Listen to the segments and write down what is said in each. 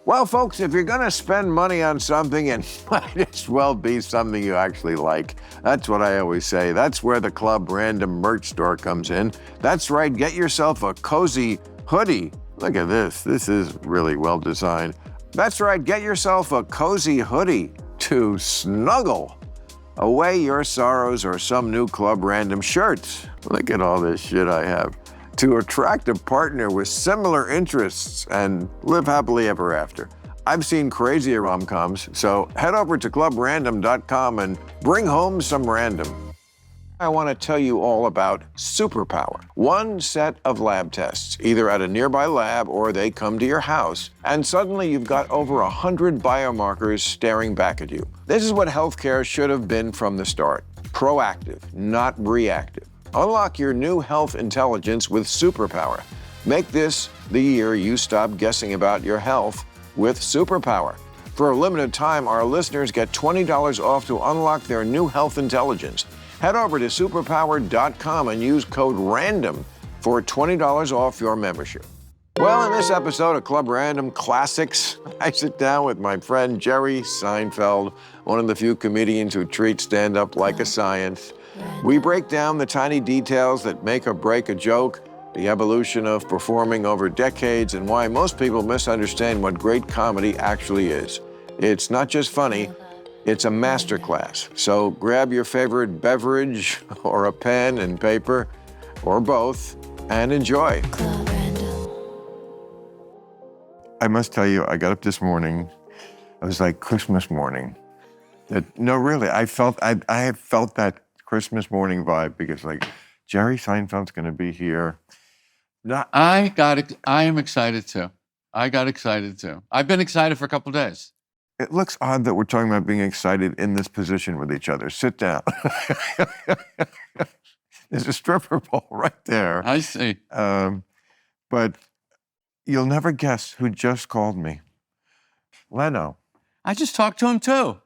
Well, folks, if you're going to spend money on something, it might as well be something you actually like. That's what I always say. That's where the Club Random merch store comes in. That's right, get yourself a cozy hoodie. Look at this. This is really well designed. That's right, get yourself a cozy hoodie to snuggle away your sorrows or some new Club Random shirts. Look at all this shit I have. To attract a partner with similar interests and live happily ever after. I've seen crazier rom-coms, so head over to clubrandom.com and bring home some random. I want to tell you all about Superpower. One set of lab tests, either at a nearby lab or they come to your house, and suddenly you've got over 100 biomarkers staring back at you. This is what healthcare should have been from the start. Proactive, not reactive. Unlock your new health intelligence with Superpower. Make this the year you stop guessing about your health with Superpower. For a limited time, our listeners get $20 off to unlock their new health intelligence. Head over to superpower.com and use code RANDOM for $20 off your membership. Well, in this episode of Club Random Classics, I sit down with my friend Jerry Seinfeld, one of the few comedians who treat stand-up like a science. We break down the tiny details that make or break a joke, the evolution of performing over decades, and why most people misunderstand what great comedy actually is. It's not just funny, it's a masterclass. So grab your favorite beverage or a pen and paper, or both, and enjoy. I must tell you, I got up this morning, it was like Christmas morning. No, really, I have felt that Christmas morning vibe because like Jerry Seinfeld's gonna be here. I am excited too. I got excited too. I've been excited for a couple of days. It looks odd that we're talking about being excited in this position with each other. Sit down. There's a stripper pole right there. I see. But you'll never guess who just called me. Leno. I just talked to him too.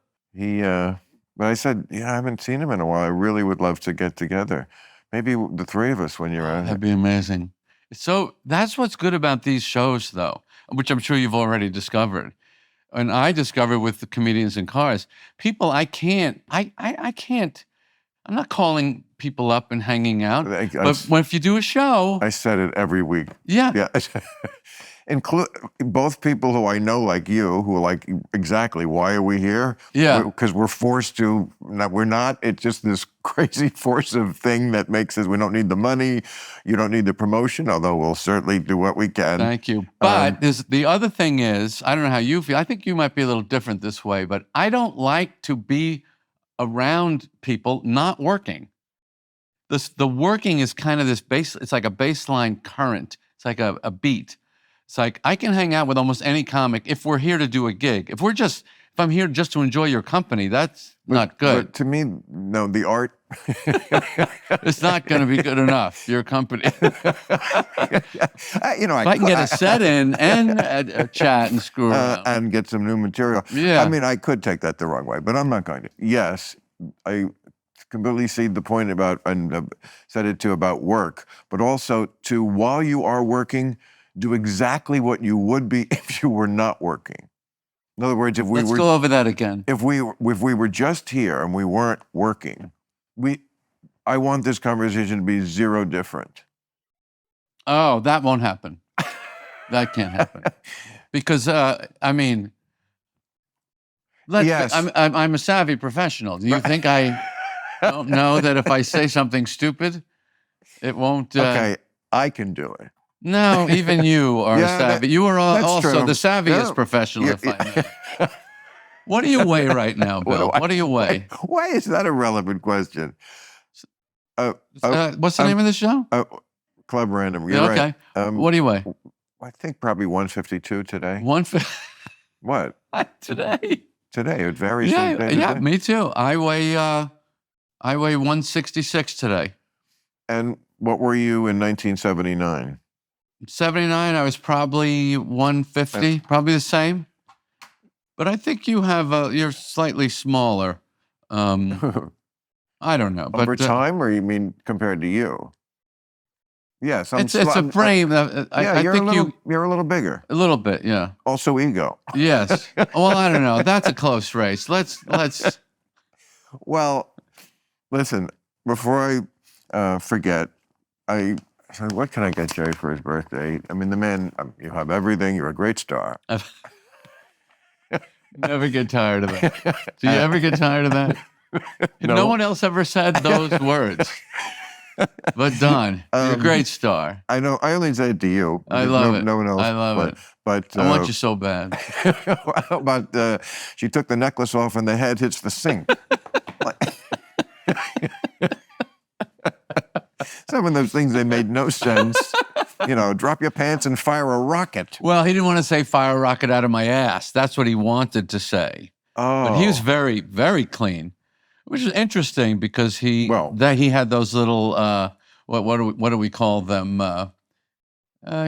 But I said, I haven't seen him in a while. I really would love to get together. Maybe the three of us when you're out. That'd be amazing. So that's what's good about these shows, though, which I'm sure you've already discovered. And I discovered with the comedians in cars, people I can't, I'm not calling people up and hanging out. But if you do a show. I said it every week. Yeah. Include both people who I know, like you, who are like, exactly, why are we here? Yeah. Because we're forced to, we're not, it's just this crazy force of thing that makes us, we don't need the money, you don't need the promotion, although we'll certainly do what we can. Thank you. But the other thing is, I don't know how you feel, I think you might be a little different this way, but I don't like to be around people not working. The working is kind of this base, it's like a baseline current. It's like a beat. It's like I can hang out with almost any comic if we're here to do a gig. If I'm here just to enjoy your company, that's not good. But to me, no, the art. It's not going to be good enough, your company. If I can get a set in and a chat and screw around. And get some new material. Yeah. I mean, I could take that the wrong way, but I'm not going to. Yes, I completely see the point about, and said it too, about work, but also to, while you are working, do exactly what you would be if you were not working. In other words, Let's go over that again. If we were just here and we weren't working, I want this conversation to be zero different. Oh, that won't happen. That can't happen. Because, I mean, yes. I'm a savvy professional. Do you think I don't know that if I say something stupid, it won't... Okay, I can do it. No, even you are savvy. You are also true. the savviest professional, if I may. What do you weigh right now, Bill? What do you weigh? Why is that a relevant question? What's the name of the show? Club Random. You're okay. Right. What do you weigh? I think probably 152 today. 150. What? Today? Today. It varies. Yeah, me too. I weigh 166 today. And what were you in 1979? 79, I was probably 150, probably the same. But I think you have, you're slightly smaller. I don't know. Over time, or you mean compared to you? Yes, It's a frame. I think you're a little bigger. a little bit, yeah. Also ego. Yes. Well, I don't know. That's a close race. Let's. Well, listen, before I forget, I said, what can I get Jerry for his birthday? I mean, the man, you have everything. You're a great star. Never get tired of that. Do you ever get tired of that? No. No one else ever said those words. But Don, you're a great star. I know. I only say it to you. I love it. No one else. I love it. But I want you so bad. But she took the necklace off and the head hits the sink. Some of those things, they made no sense. You know, drop your pants and fire a rocket. Well, he didn't want to say fire a rocket out of my ass. That's what he wanted to say. Oh. But he was very, very clean, which is interesting because he had those little, what do we call them?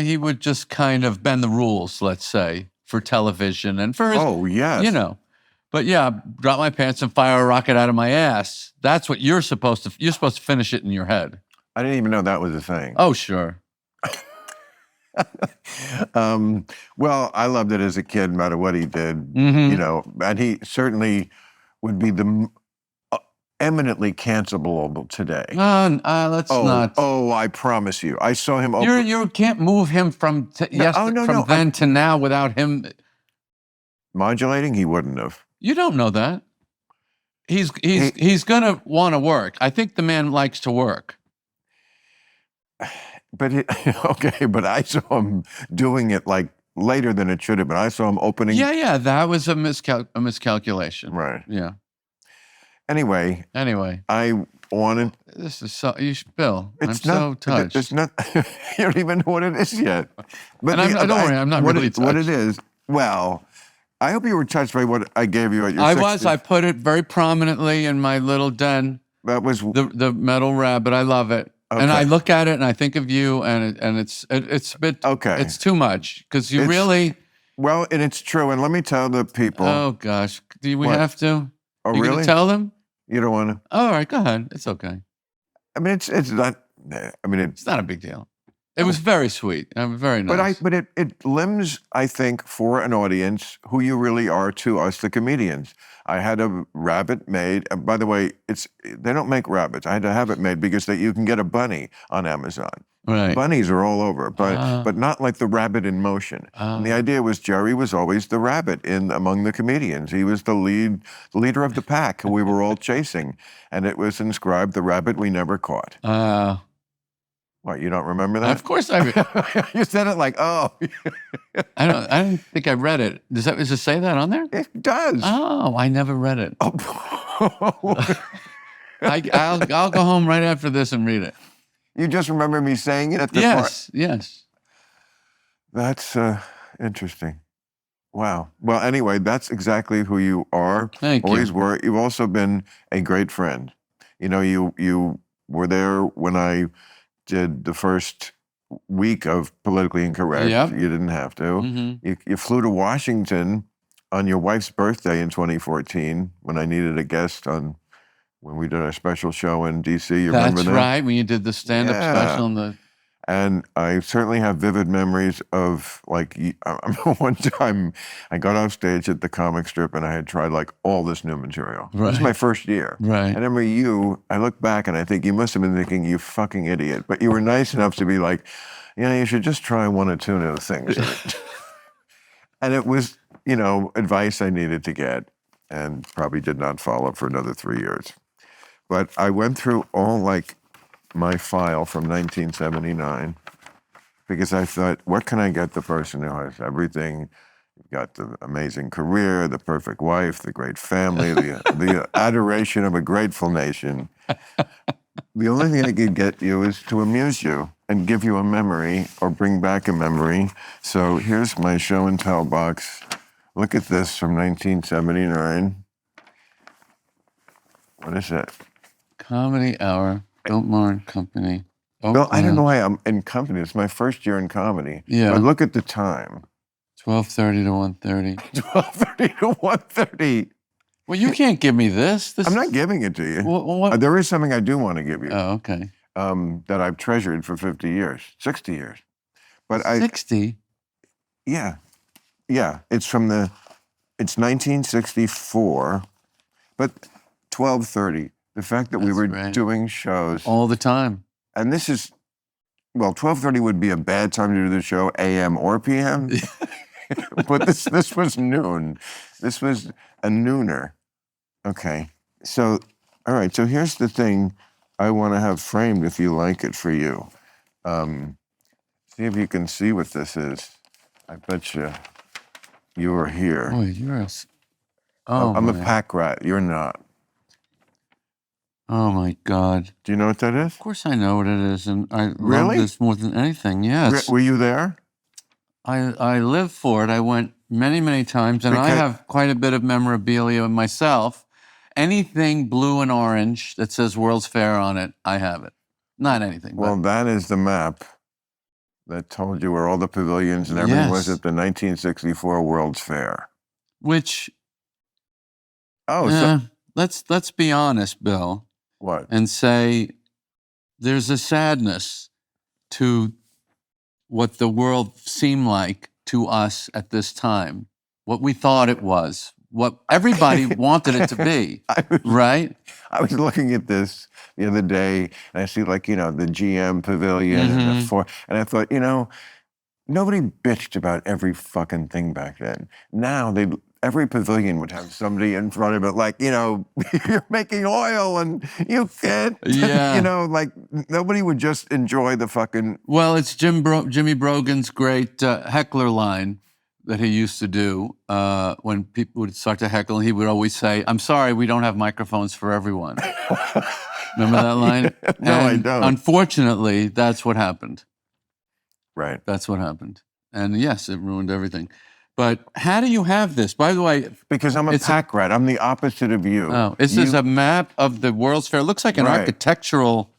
He would just kind of bend the rules, let's say, for television and for his, you know. But yeah, drop my pants and fire a rocket out of my ass. That's what you're supposed to finish it in your head. I didn't even know that was a thing. Oh, sure. Well, I loved it as a kid, no matter what he did, you know, and he certainly would be the eminently cancelable today. Let's not. Oh, I promise you. I saw him. You can't move him from then to now without him modulating. He wouldn't have. You don't know that. He's gonna want to work. I think the man likes to work. But but I saw him doing it like later than it should have been. I saw him opening. Yeah, that was a miscalculation. Right. Yeah. Anyway, I wanted. This is so. Bill, I'm so touched. It's not. You don't even know what it is yet. But don't worry, I'm not really touched. What it is? Well, I hope you were touched by what I gave you at your. I was. I put it very prominently in my little den. That was the metal rabbit. I love it. Okay. And I look at it and I think of you, and it's a bit okay. It's too much because you really. Well, and it's true. And let me tell the people. Oh gosh, do we have to? Oh, you really? Gonna tell them? You don't want to? All right, go ahead. It's okay. I mean, it's not. I mean, it's not a big deal. It was very sweet. Very nice. But it limns, I think, for an audience who you really are to us, the comedians. I had a rabbit made. And by the way, they don't make rabbits. I had to have it made because you can get a bunny on Amazon. Right. Bunnies are all over, but not like the rabbit in motion. And the idea was Jerry was always the rabbit among the comedians. He was the leader of the pack who we were all chasing, and it was inscribed "The Rabbit We Never Caught." What, you don't remember that? Of course I remember. You said it like, oh. I don't think I read it. Does it say that on there? It does. Oh, I never read it. Oh. I'll go home right after this and read it. You just remember me saying it at the part? Yes. That's interesting. Wow. Well, anyway, that's exactly who you are. Thank you. Always were. You've also been a great friend. You know, you were there when I did the first week of Politically Incorrect. Yep. You didn't have to. Mm-hmm. You flew to Washington on your wife's birthday in 2014 when I needed a guest when we did our special show in D.C. You remember that? That's right, when you did the stand-up special. And I certainly have vivid memories of, like, one time I got off stage at the comic strip and I had tried, like, all this new material. Right. This was my first year. Right. And I remember I look back and I think you must have been thinking, you fucking idiot. But you were nice enough to be like, yeah, you should just try one or two new things. And it was, advice I needed to get and probably did not follow for another 3 years. But I went through all, like, my file from 1979 because I thought, what can I get the person who has everything? You've got the amazing career, the perfect wife, the great family, the adoration of a grateful nation. The only thing I could get you is to amuse you and give you a memory or bring back a memory. So here's my show and tell box. Look at this from 1979. What is that? Comedy Hour. Biltmore & Company. Well, I don't know why I'm in company. It's my first year in comedy. Yeah. But look at the time. 12:30 to 1:30. 12:30 to 1:30. Well, you can't give me this. I'm not giving it to you. What? There is something I do want to give you. Oh, okay. that I've treasured for 50 years, 60 years. But 60? Yeah. It's 1964, but 12:30. The fact that we were doing shows all the time. And this is, 12:30 would be a bad time to do the show, AM or PM. But this was noon. This was a nooner. Okay. So, all right. So here's the thing I want to have framed, if you like it, for you. See if you can see what this is. I bet you were here. Oh, I'm a pack rat. You're not. Oh, my God. Do you know what that is? Of course I know what it is, and I Really? love this more than anything, yes. Were you there? I live for it. I went many, many times, and I have quite a bit of memorabilia myself. Anything blue and orange that says World's Fair on it, I have it. Not anything. Well, that is the map that told you where all the pavilions and everything was at the 1964 World's Fair. Which, so let's be honest, Bill. What? And say there's a sadness to what the world seemed like to us at this time, what we thought it was, what everybody wanted it to be, right? I was looking at this the other day, and I see the GM pavilion and the Ford, and I thought, nobody bitched about every fucking thing back then. Now every pavilion would have somebody in front of it, like, you're making oil and you can't, nobody would just enjoy the fucking. Well, it's Jimmy Brogan's great heckler line that he used to do when people would start to heckle. He would always say, "I'm sorry, we don't have microphones for everyone." Remember that line? No, I don't. Unfortunately, that's what happened. Right. That's what happened. And yes, it ruined everything. But how do you have this? By the way... Because I'm a pack rat. I'm the opposite of you. Oh, this is a map of the World's Fair. It looks like an architectural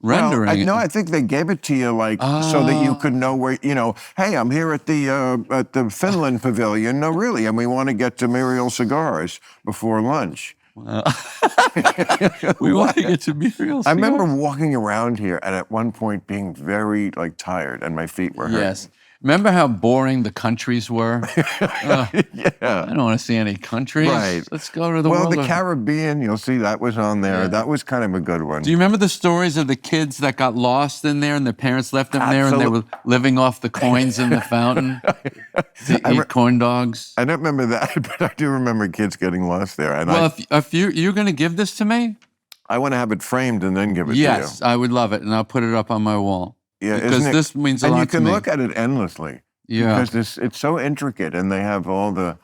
rendering. I think they gave it to you so that you could know where, hey, I'm here at the Finland Pavilion. No, really, and we want to get to Muriel Cigars before lunch. We want to get to Muriel Cigars. I remember walking around here and at one point being very tired and my feet were hurting. Yes. Remember how boring the countries were? Yeah. I don't want to see any countries. Right. Let's go to the world. Well, the Caribbean, you'll see that was on there. Yeah. That was kind of a good one. Do you remember the stories of the kids that got lost in there and their parents left them there and they were living off the coins in the fountain to eat corn dogs? I don't remember that, but I do remember kids getting lost there. And if you're going to give this to me? I want to have it framed and then give it to you. Yes, I would love it, and I'll put it up on my wall. Yeah, because this means a lot to me. And you can look at it endlessly. Yeah. Because it's so intricate, and they have all the...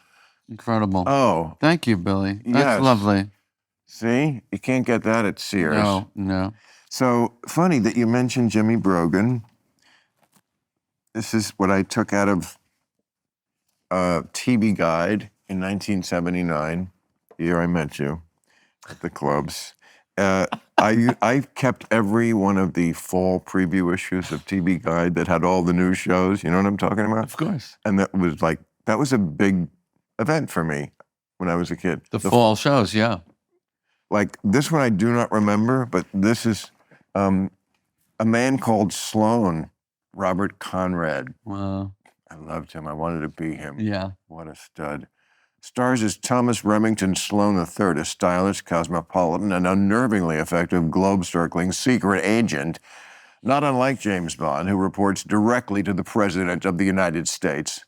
Incredible. Oh. Thank you, Billy. That's lovely. See? You can't get that at Sears. No. So, funny that you mentioned Jimmy Brogan. This is what I took out of TV Guide in 1979, the year I met you at the clubs. I kept every one of the fall preview issues of TV Guide that had all the new shows. You know what I'm talking about? Of course. And that was a big event for me when I was a kid. The fall shows, yeah. Like this one I do not remember, but this is a man called Sloan, Robert Conrad. Wow. I loved him. I wanted to be him. Yeah. What a stud. Stars as Thomas Remington Sloan III, a stylish, cosmopolitan, and unnervingly effective globe-circling secret agent, not unlike James Bond, who reports directly to the President of the United States.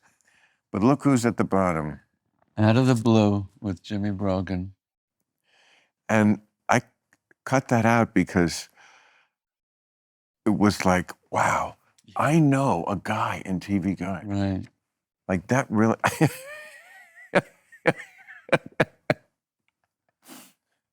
But look who's at the bottom. Out of the Blue with Jimmy Brogan. And I cut that out because it was like, wow, I know a guy in TV Guide. Right. Like that really...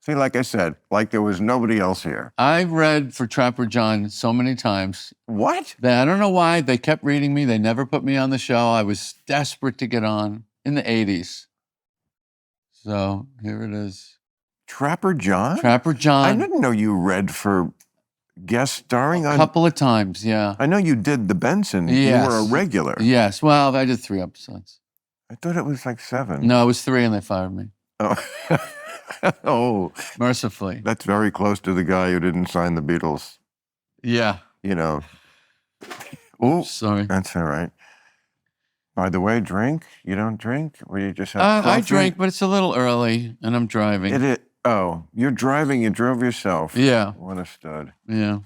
See, like I said, like there was nobody else here. I've read for Trapper John so many times. What? I don't know why. They kept reading me. They never put me on the show. I was desperate to get on in the 80s. So here it is. Trapper John? Trapper John. I didn't know you read for guest starring on... A couple of times, yeah. I know you did the Benson. Yes. You were a regular. Yes. Well, I did 3 episodes. I thought it was like 7. No, it was 3 and they fired me. Oh. Oh. Mercifully. That's very close to the guy who didn't sign the Beatles. Yeah. You know. Oh, Sorry. that's all right. By the way, drink? You don't drink? Or you just have coffee? I drink, but it's a little early, and I'm driving. It is. Oh, you're driving. You drove yourself. Yeah. What a stud. Yeah.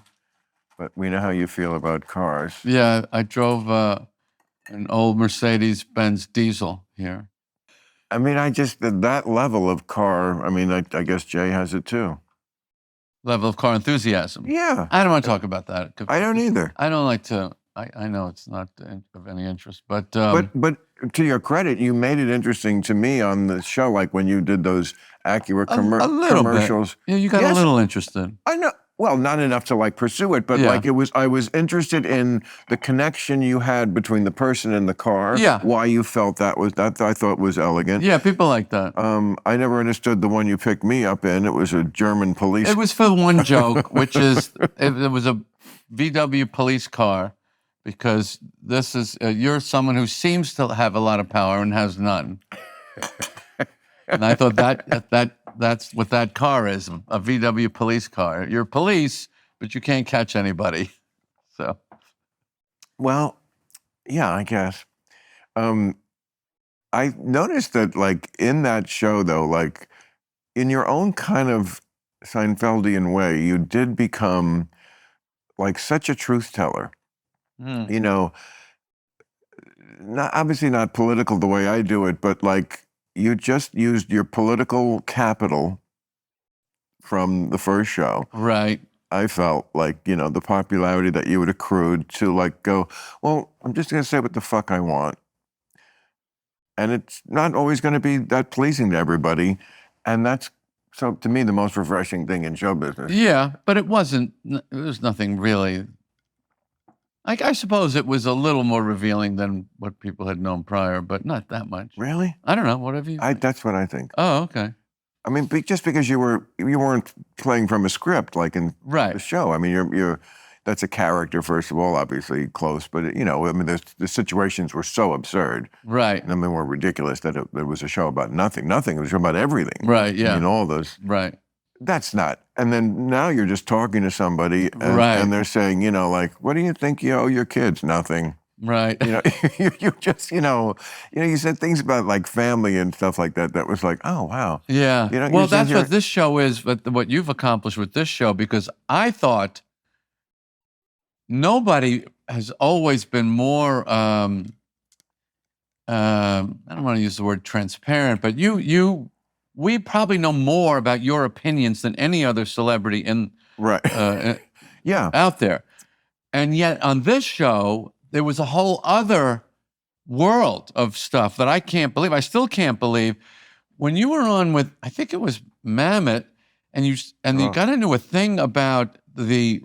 But we know how you feel about cars. Yeah, I drove an old Mercedes-Benz diesel here. I mean, that level of car, I mean, I guess Jay has it too. Level of car enthusiasm. Yeah. I don't want to talk about that. I don't either. I don't like to. I know it's not of any interest, but But to your credit, you made it interesting to me on the show, like when you did those Acura a little commercials. bit. Yeah, you got a little interested. I know. Well, not enough to like pursue it, but Yeah. like I was interested in the connection you had between the person and the car. Yeah. Why you felt that I thought was elegant. Yeah, people like that. I never understood the one you picked me up in. It was a German police. It was for one joke, which is it was a VW police car, because this is you're someone who seems to have a lot of power and has none. And I thought that's what that car is, a VW police car. You're police, but you can't catch anybody. So. Well, yeah, I guess. I noticed that, like, in that show, though, like, in your own kind of Seinfeldian way, you did become, like, such a truth teller. Mm. You know, obviously not political the way I do it, but, like, you just used your political capital from the first show. Right. I felt like, the popularity that you had accrued to, like, go, well, I'm just going to say what the fuck I want. And it's not always going to be that pleasing to everybody. And that's, so to me, the most refreshing thing in show business. Yeah, but it wasn't, it was nothing really. I suppose it was a little more revealing than what people had known prior, but not that much. Really? I don't know, whatever you think. That's what I think. Oh, okay. I mean, just because you weren't playing from a script like in the show. I mean, you're that's a character, first of all, obviously close, but I mean, the situations were so absurd. Right. I mean, were ridiculous that it was a show about nothing. Nothing. It was a show about everything. Right. Yeah. I mean, all those. Right. That's not. And then now you're just talking to somebody, and they're saying, like, what do you think you owe your kids? Nothing. Right. You just, you said things about like family and stuff like that. That was like, oh, wow. Yeah. Well, that's what this show is, what you've accomplished with this show, because I thought nobody has always been more, I don't want to use the word transparent, but we probably know more about your opinions than any other celebrity in out there. And yet on this show, there was a whole other world of stuff that I can't believe. I still can't believe. When you were on with, I think it was Mammoth, and you got into a thing about the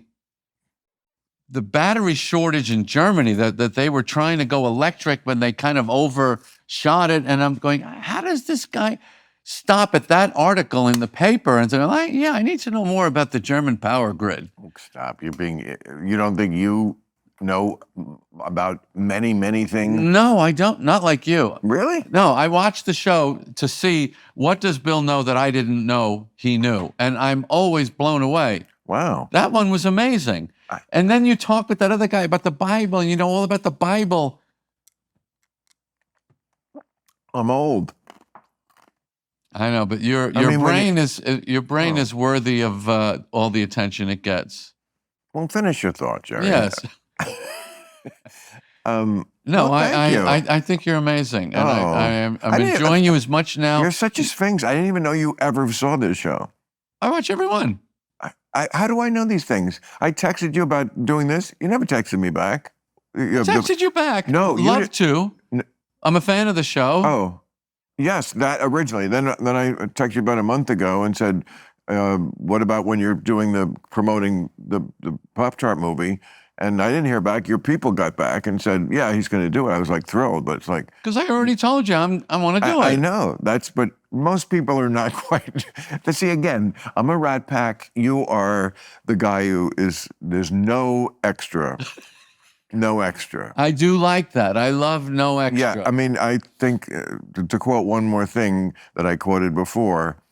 battery shortage in Germany, that they were trying to go electric when they kind of overshot it. And I'm going, how does this guy stop at that article in the paper and say, I need to know more about the German power grid? Oh, stop. You don't think you know about many, many things? No, I don't. Not like you. Really? No, I watched the show to see what does Bill know that I didn't know he knew. And I'm always blown away. Wow. That one was amazing. And then you talk with that other guy about the Bible, and you know all about the Bible. I'm old. I know, but your brain is worthy of all the attention it gets. Well, finish your thought, Jerry. Yes. No, thank you. I think you're amazing, and I'm enjoying you as much now. You're such a sphinx. I didn't even know you ever saw this show. I watch every one. How do I know these things? I texted you about doing this. You never texted me back. Texted you back? No, love to. I'm a fan of the show. Oh, yes, that originally. Then I texted you about a month ago and said, "What about when you're promoting the Pop-Tart movie?" And I didn't hear back. Your people got back and said, "Yeah, he's going to do it." I was like thrilled, but it's like, because I already told you I want to do it. I know but most people are not quite. But see, again, I'm a rat pack. You are the guy who is. There's no extra. No extra. I do like that. I love no extra. Yeah, I mean, I think to quote one more thing that I quoted before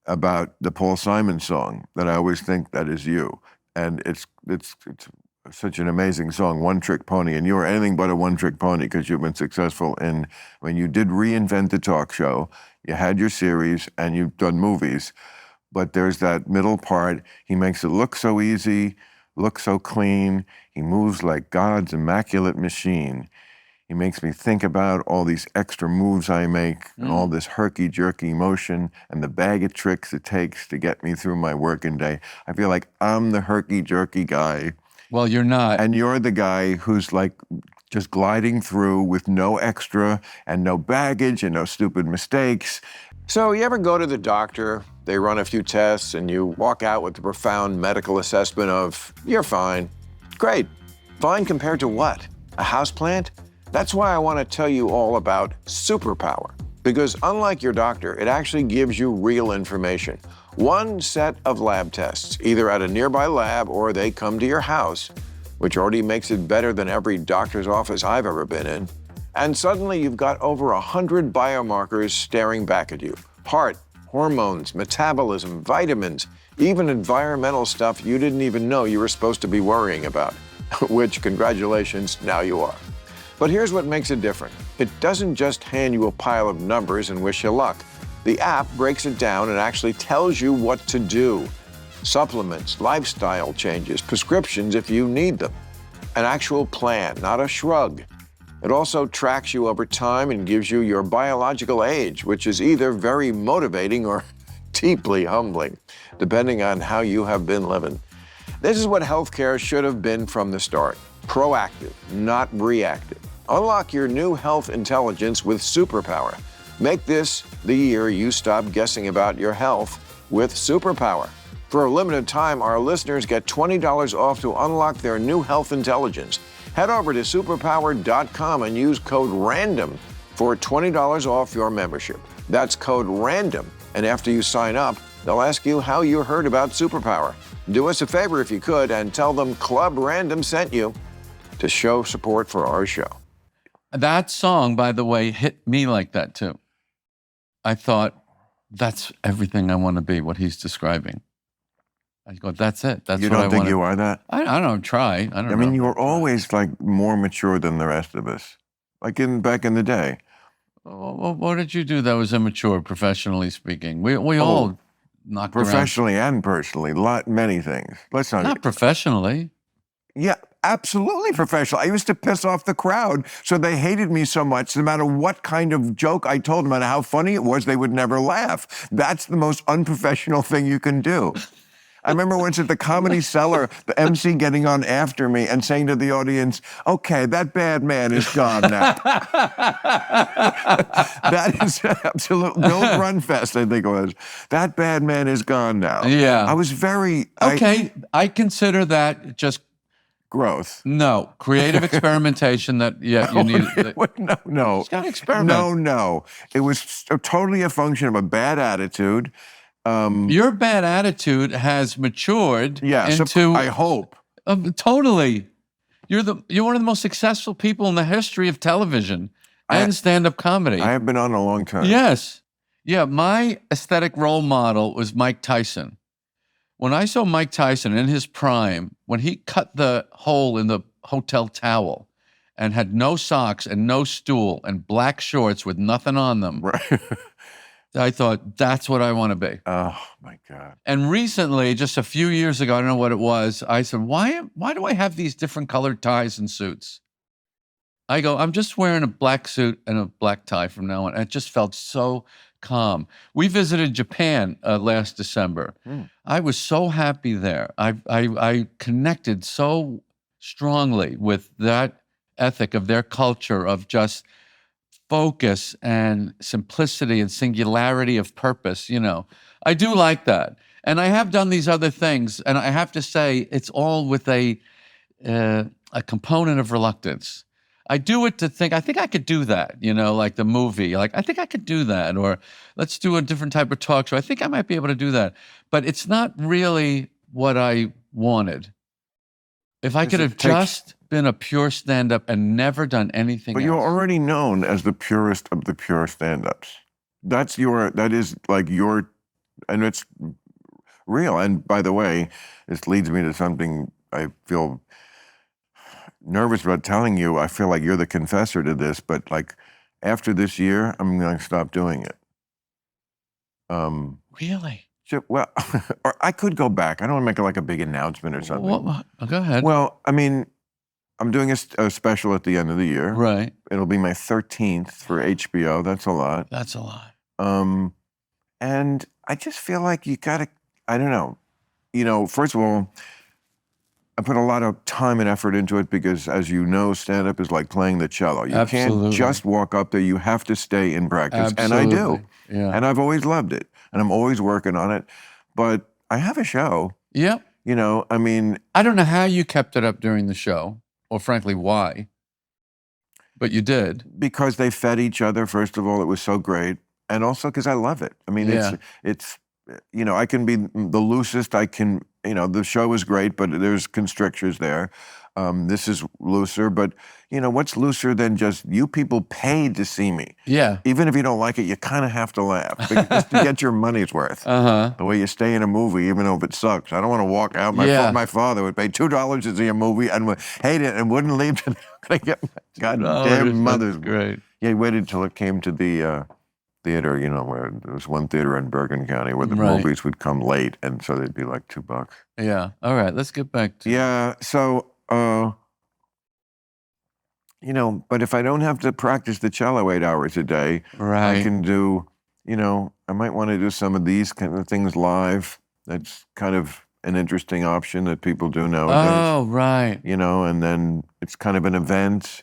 about the Paul Simon song, that I always think that is you. and it's such an amazing song, One Trick Pony, and you are anything but a one-trick pony because you've been successful in, when you did reinvent the talk show, you had your series, and you've done movies, but there's that middle part. He makes it look so easy, look so clean. He moves like God's immaculate machine. He makes me think about all these extra moves I make and all this herky-jerky motion and the bag of tricks it takes to get me through my working day. I feel like I'm the herky-jerky guy. Well, you're not. And you're the guy who's like just gliding through with no extra and no baggage and no stupid mistakes. So you ever go to the doctor, they run a few tests, and you walk out with the profound medical assessment of, you're fine. Great. Fine compared to what? A houseplant? That's why I want to tell you all about Superpower. Because unlike your doctor, it actually gives you real information. One set of lab tests, either at a nearby lab or they come to your house, which already makes it better than every doctor's office I've ever been in. And suddenly you've got over 100 biomarkers staring back at you. Heart, hormones, metabolism, vitamins, even environmental stuff you didn't even know you were supposed to be worrying about. Which, congratulations, now you are. But here's what makes it different. It doesn't just hand you a pile of numbers and wish you luck. The app breaks it down and actually tells you what to do. Supplements, lifestyle changes, prescriptions if you need them. An actual plan, not a shrug. It also tracks you over time and gives you your biological age, which is either very motivating or deeply humbling, depending on how you have been living. This is what healthcare should have been from the start. Proactive, not reactive. Unlock your new health intelligence with Superpower. Make this the year you stop guessing about your health with Superpower. For a limited time, our listeners get $20 off to unlock their new health intelligence. Head over to superpower.com and use code RANDOM for $20 off your membership. That's code RANDOM. And after you sign up, they'll ask you how you heard about Superpower. Do us a favor if you could and tell them Club Random sent you to show support for our show. That song, by the way, hit me like that too. I thought, that's everything I want to be, what he's describing. I go, that's it. That's You what I don't think want. you are that? I don't try. I don't know. I mean, you were always like more mature than the rest of us, like back in the day. What did you do that was immature, professionally speaking? We all knocked professionally and personally, many things. Let's not professionally. Yeah, absolutely professional. I used to piss off the crowd, so they hated me so much. No matter what kind of joke I told them and how funny it was, they would never laugh. That's the most unprofessional thing you can do. I remember once at the Comedy Cellar, the MC getting on after me and saying to the audience, okay, that bad man is gone now. That is absolute Bill Grunfest, I think it was. That bad man is gone now. Yeah. I was very... Okay, I consider that just... growth. No, creative experimentation that, you need... No. It's got to experiment. No. It was totally a function of a bad attitude. Your bad attitude has matured into... I hope. Totally. You're one of the most successful people in the history of television and stand-up comedy. I have been on a long time. Yes. Yeah, my aesthetic role model was Mike Tyson. When I saw Mike Tyson in his prime, when he cut the hole in the hotel towel and had no socks and no stool and black shorts with nothing on them, right. I thought, that's what I want to be. Oh, my God. And recently, just a few years ago, I don't know what it was, I said, why do I have these different colored ties and suits? I go, I'm just wearing a black suit and a black tie from now on. And it just felt so calm. We visited Japan last December. I was so happy there. I connected so strongly with that ethic of their culture of just focus and simplicity and singularity of purpose, I do like that. And I have done these other things, and I have to say, it's all with a component of reluctance. I do it to think, I think I could do that, like the movie. Like, I think I could do that, or let's do a different type of talk show. I think I might be able to do that. But it's not really what I wanted. If I could have just been a pure stand-up and never done anything else. But you're already known as the purest of the pure stand-ups. And it's real. And by the way, this leads me to something I feel nervous about telling you. I feel like you're the confessor to this, but like after this year, I'm going to stop doing it. Really? Well, or I could go back. I don't want to make like a big announcement or something. Go ahead. Well, I mean, I'm doing a special at the end of the year. Right. It'll be my 13th for HBO. That's a lot. That's a lot. And I just feel like you gotta, I don't know. You know, first of all, I put a lot of time and effort into it because, as you know, stand-up is like playing the cello. You Absolutely. can't just walk up there. You have to stay in practice. Absolutely. And I do. Yeah. And I've always loved it. And I'm always working on it. But I have a show. Yep. You know, I mean... I don't know how you kept it up during the show, or frankly, why. But you did. Because they fed each other, first of all. It was so great. And also because I love it. I mean, it's you know, I can be the loosest. I can, you know, the show is great, but there's constrictures there. This is looser, but, you know, what's looser than just you people paid to see me? Yeah. Even if you don't like it, you kind of have to laugh just to get your money's worth. Uh-huh. The way you stay in a movie, even though if it sucks. I don't want to walk out. My father would pay $2 to see a movie and would hate it and wouldn't leave till I get my goddamn mother's. Great. Yeah, he waited till it came to the theater, you know, where there was one theater in Bergen County where the movies would come late, and so they'd be like $2. Yeah. All right, let's get back to... Yeah, so, you know, but if I don't have to practice the cello 8 hours a day, I can do, you know, I might want to do some of these kind of things live. That's kind of an interesting option that people do nowadays. Oh, right. You know, and then it's kind of an event.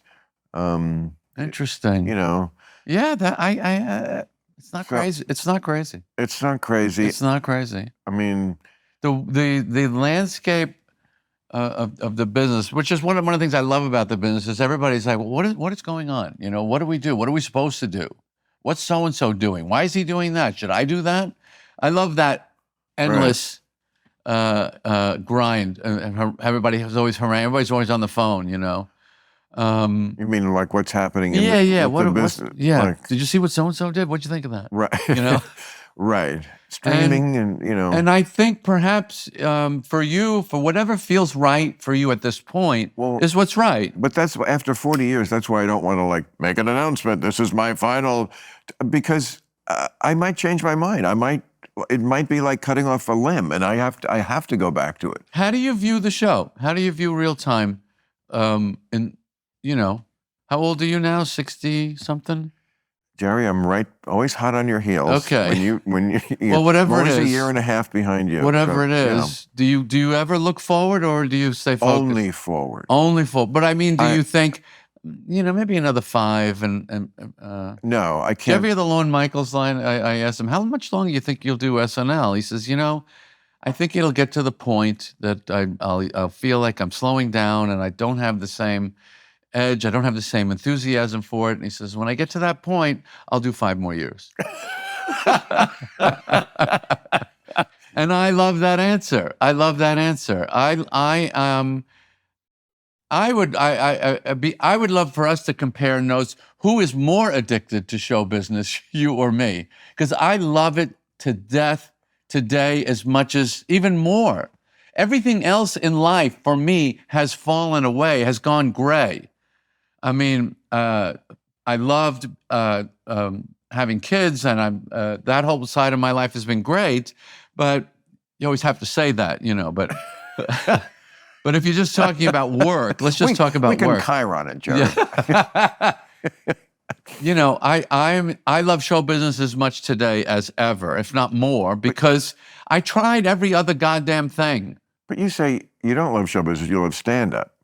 Interesting. You know. Yeah, that it's not crazy. It's not crazy. It's not crazy. It's not crazy. I mean, the landscape of the business, which is one of the things I love about the business, is everybody's like, well, what is going on? You know, what do we do? What are we supposed to do? What's so and so doing? Why is he doing that? Should I do that? I love that endless grind. Everybody's always Everybody's always on the phone. You know. You mean like what's happening in the business? Like, did you see what so-and-so did? What'd you think of that? Right. You know? Right. Streaming and, you know. And I think perhaps for you, for whatever feels right for you at this point, is what's right. But that's, after 40 years, that's why I don't want to like make an announcement. This is my final, because I might change my mind. It might be like cutting off a limb, and I have to go back to it. How do you view the show? How do you view real time? You know, how old are you now? 60-something? Jerry, I'm always hot on your heels. Okay. When you well, whatever it is. I'm always a year and a half behind you. Whatever it is. You know. Do you ever look forward, or do you stay focused? Only forward. Only forward. But I mean, do you think, you know, maybe another 5 and no, I can't. Did you ever hear the Lorne Michaels line? I asked him, how much longer do you think you'll do SNL? He says, you know, I think it'll get to the point that I'll feel like I'm slowing down and I don't have the same edge. I don't have the same enthusiasm for it. And he says, when I get to that point, I'll do 5 more years. And I love that answer. I love that answer. I would love for us to compare notes. Who is more addicted to show business, you or me? Because I love it to death today as much as, even more. Everything else in life for me has fallen away, has gone gray. I mean, I loved having kids, and that whole side of my life has been great. But you always have to say that, you know. But but if you're just talking about work, let's just talk about work. We can Chiron it, Jerry. Yeah. You know, I love show business as much today as ever, if not more, because I tried every other goddamn thing. But you say you don't love show business, you love stand-up.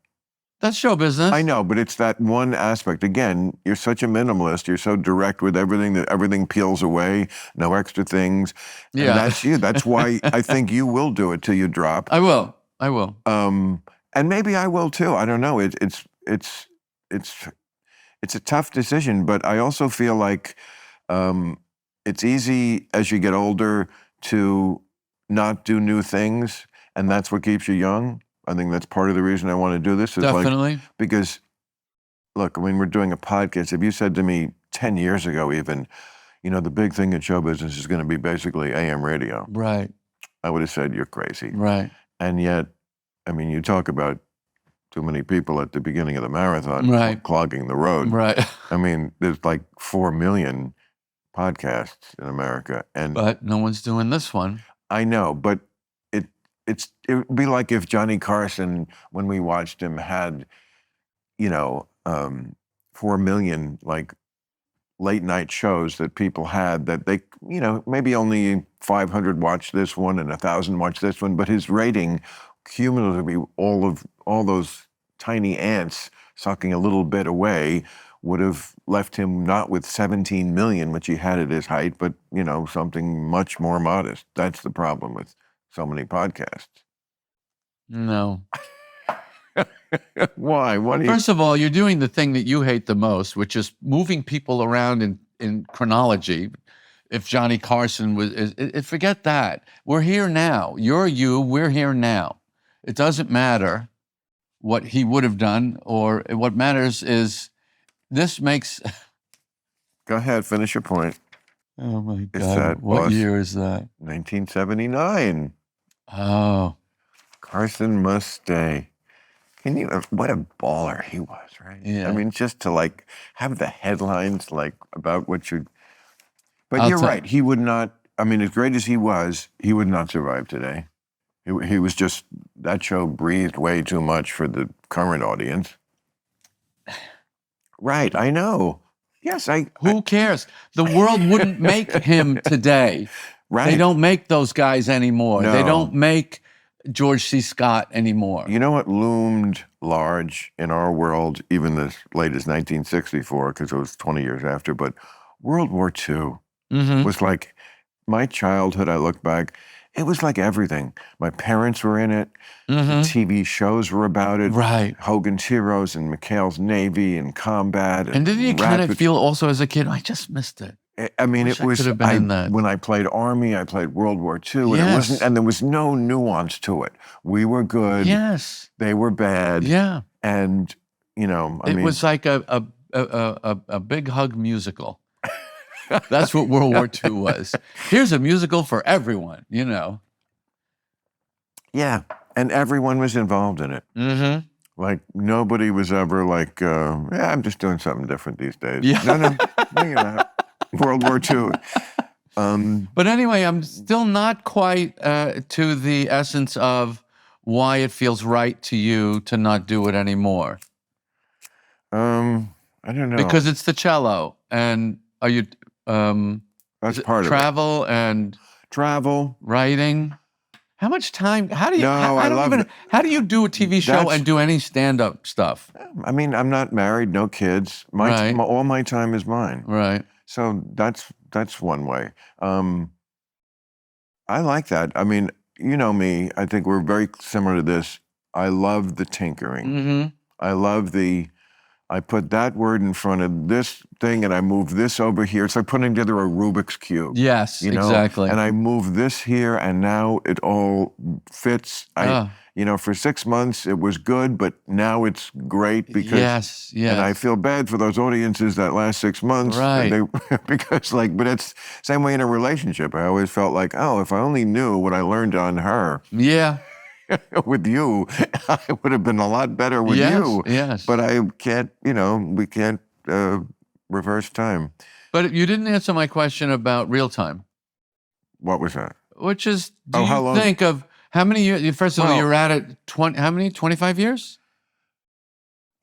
That's show business. I know, but it's that one aspect. Again, you're such a minimalist. You're so direct with everything that everything peels away, no extra things. Yeah. And that's you. That's why I think you will do it till you drop. I will. And maybe I will too. I don't know. It's a tough decision, but I also feel like it's easy as you get older to not do new things, and that's what keeps you young. I think that's part of the reason I want to do this. Is definitely. Because, look, when we're doing a podcast, if you said to me 10 years ago even, you know, the big thing in show business is going to be basically AM radio. Right. I would have said, you're crazy. Right. And yet, I mean, you talk about too many people at the beginning of the marathon Right. clogging the road. Right. I mean, there's like 4 million podcasts in America. And But no one's doing this one. I know, but it would be like if Johnny Carson, when we watched him, had, 4 million like late night shows that people had that they, maybe only 500 watched this one and 1,000 watched this one, but his rating cumulatively, all those tiny ants sucking a little bit away would have left him not with 17 million, which he had at his height, but, something much more modest. That's the problem with so many podcasts. No. Why? What do you... First of all, you're doing the thing that you hate the most, which is moving people around in chronology. If Johnny Carson forget that. We're here now. You're you, we're here now. It doesn't matter what he would have done, or what matters is this makes... Go ahead, finish your point. Oh my Is God, that what Boston? year is that? 1979. Oh. Carson must stay. Can you, what a baller he was, right? Yeah. I mean, just to have the headlines about what you, but I'll you're tell- right. He would not, I mean, as great as he would not survive today. He was just, that show breathed way too much for the current audience. Right, I know. Yes, Who cares? The world wouldn't make him today. right. They don't make those guys anymore. No. They don't make George C. Scott anymore. You know what loomed large in our world, even as late as 1964, because it was 20 years after, but World War II was like my childhood. I look back, it was like everything. My parents were in it. The TV shows were about it. Right. Hogan's Heroes and McHale's Navy and Combat. And didn't you kind of Rapid- feel also as a kid, I just missed it. I mean, Wish it I was, could have been in that. when I played Army, I played World War II, and Yes. it wasn't, and there was no nuance to it. We were good. Yes. They were bad. Yeah. And, It was like a big hug musical. That's what World War II was. Here's a musical for everyone, Yeah, and everyone was involved in it. Like, nobody was ever like, yeah, I'm just doing something different these days. Yeah. No, you're not. World War II. But anyway, I'm still not quite to the essence of why it feels right to you to not do it anymore. I don't know. Because it's the cello, and are you that's part of travel and travel. writing? How much time? How do you? No, I don't love even, it. How do you do a TV show That's- and do any stand-up stuff? I mean, I'm not married, no kids. Right. All my time is mine. Right. So that's one way. I like that. I mean, you know me. I think we're very similar to this. I love the tinkering. I love I put that word in front of this thing and I move this over here. It's like putting together a Rubik's Cube. Yes, exactly. And I move this here and now it all fits. For 6 months it was good, but now it's great because Yes. and I feel bad for those audiences that last 6 months. Right. Because but it's same way in a relationship. I always felt like, oh, if I only knew what I learned on her. Yeah. With you, I would have been a lot better with you. Yes. But I can't, we can't reverse time. But you didn't answer my question about real time, What was that? which is, do how you long? think of how many years? First of all, Well- you're at it 25 years?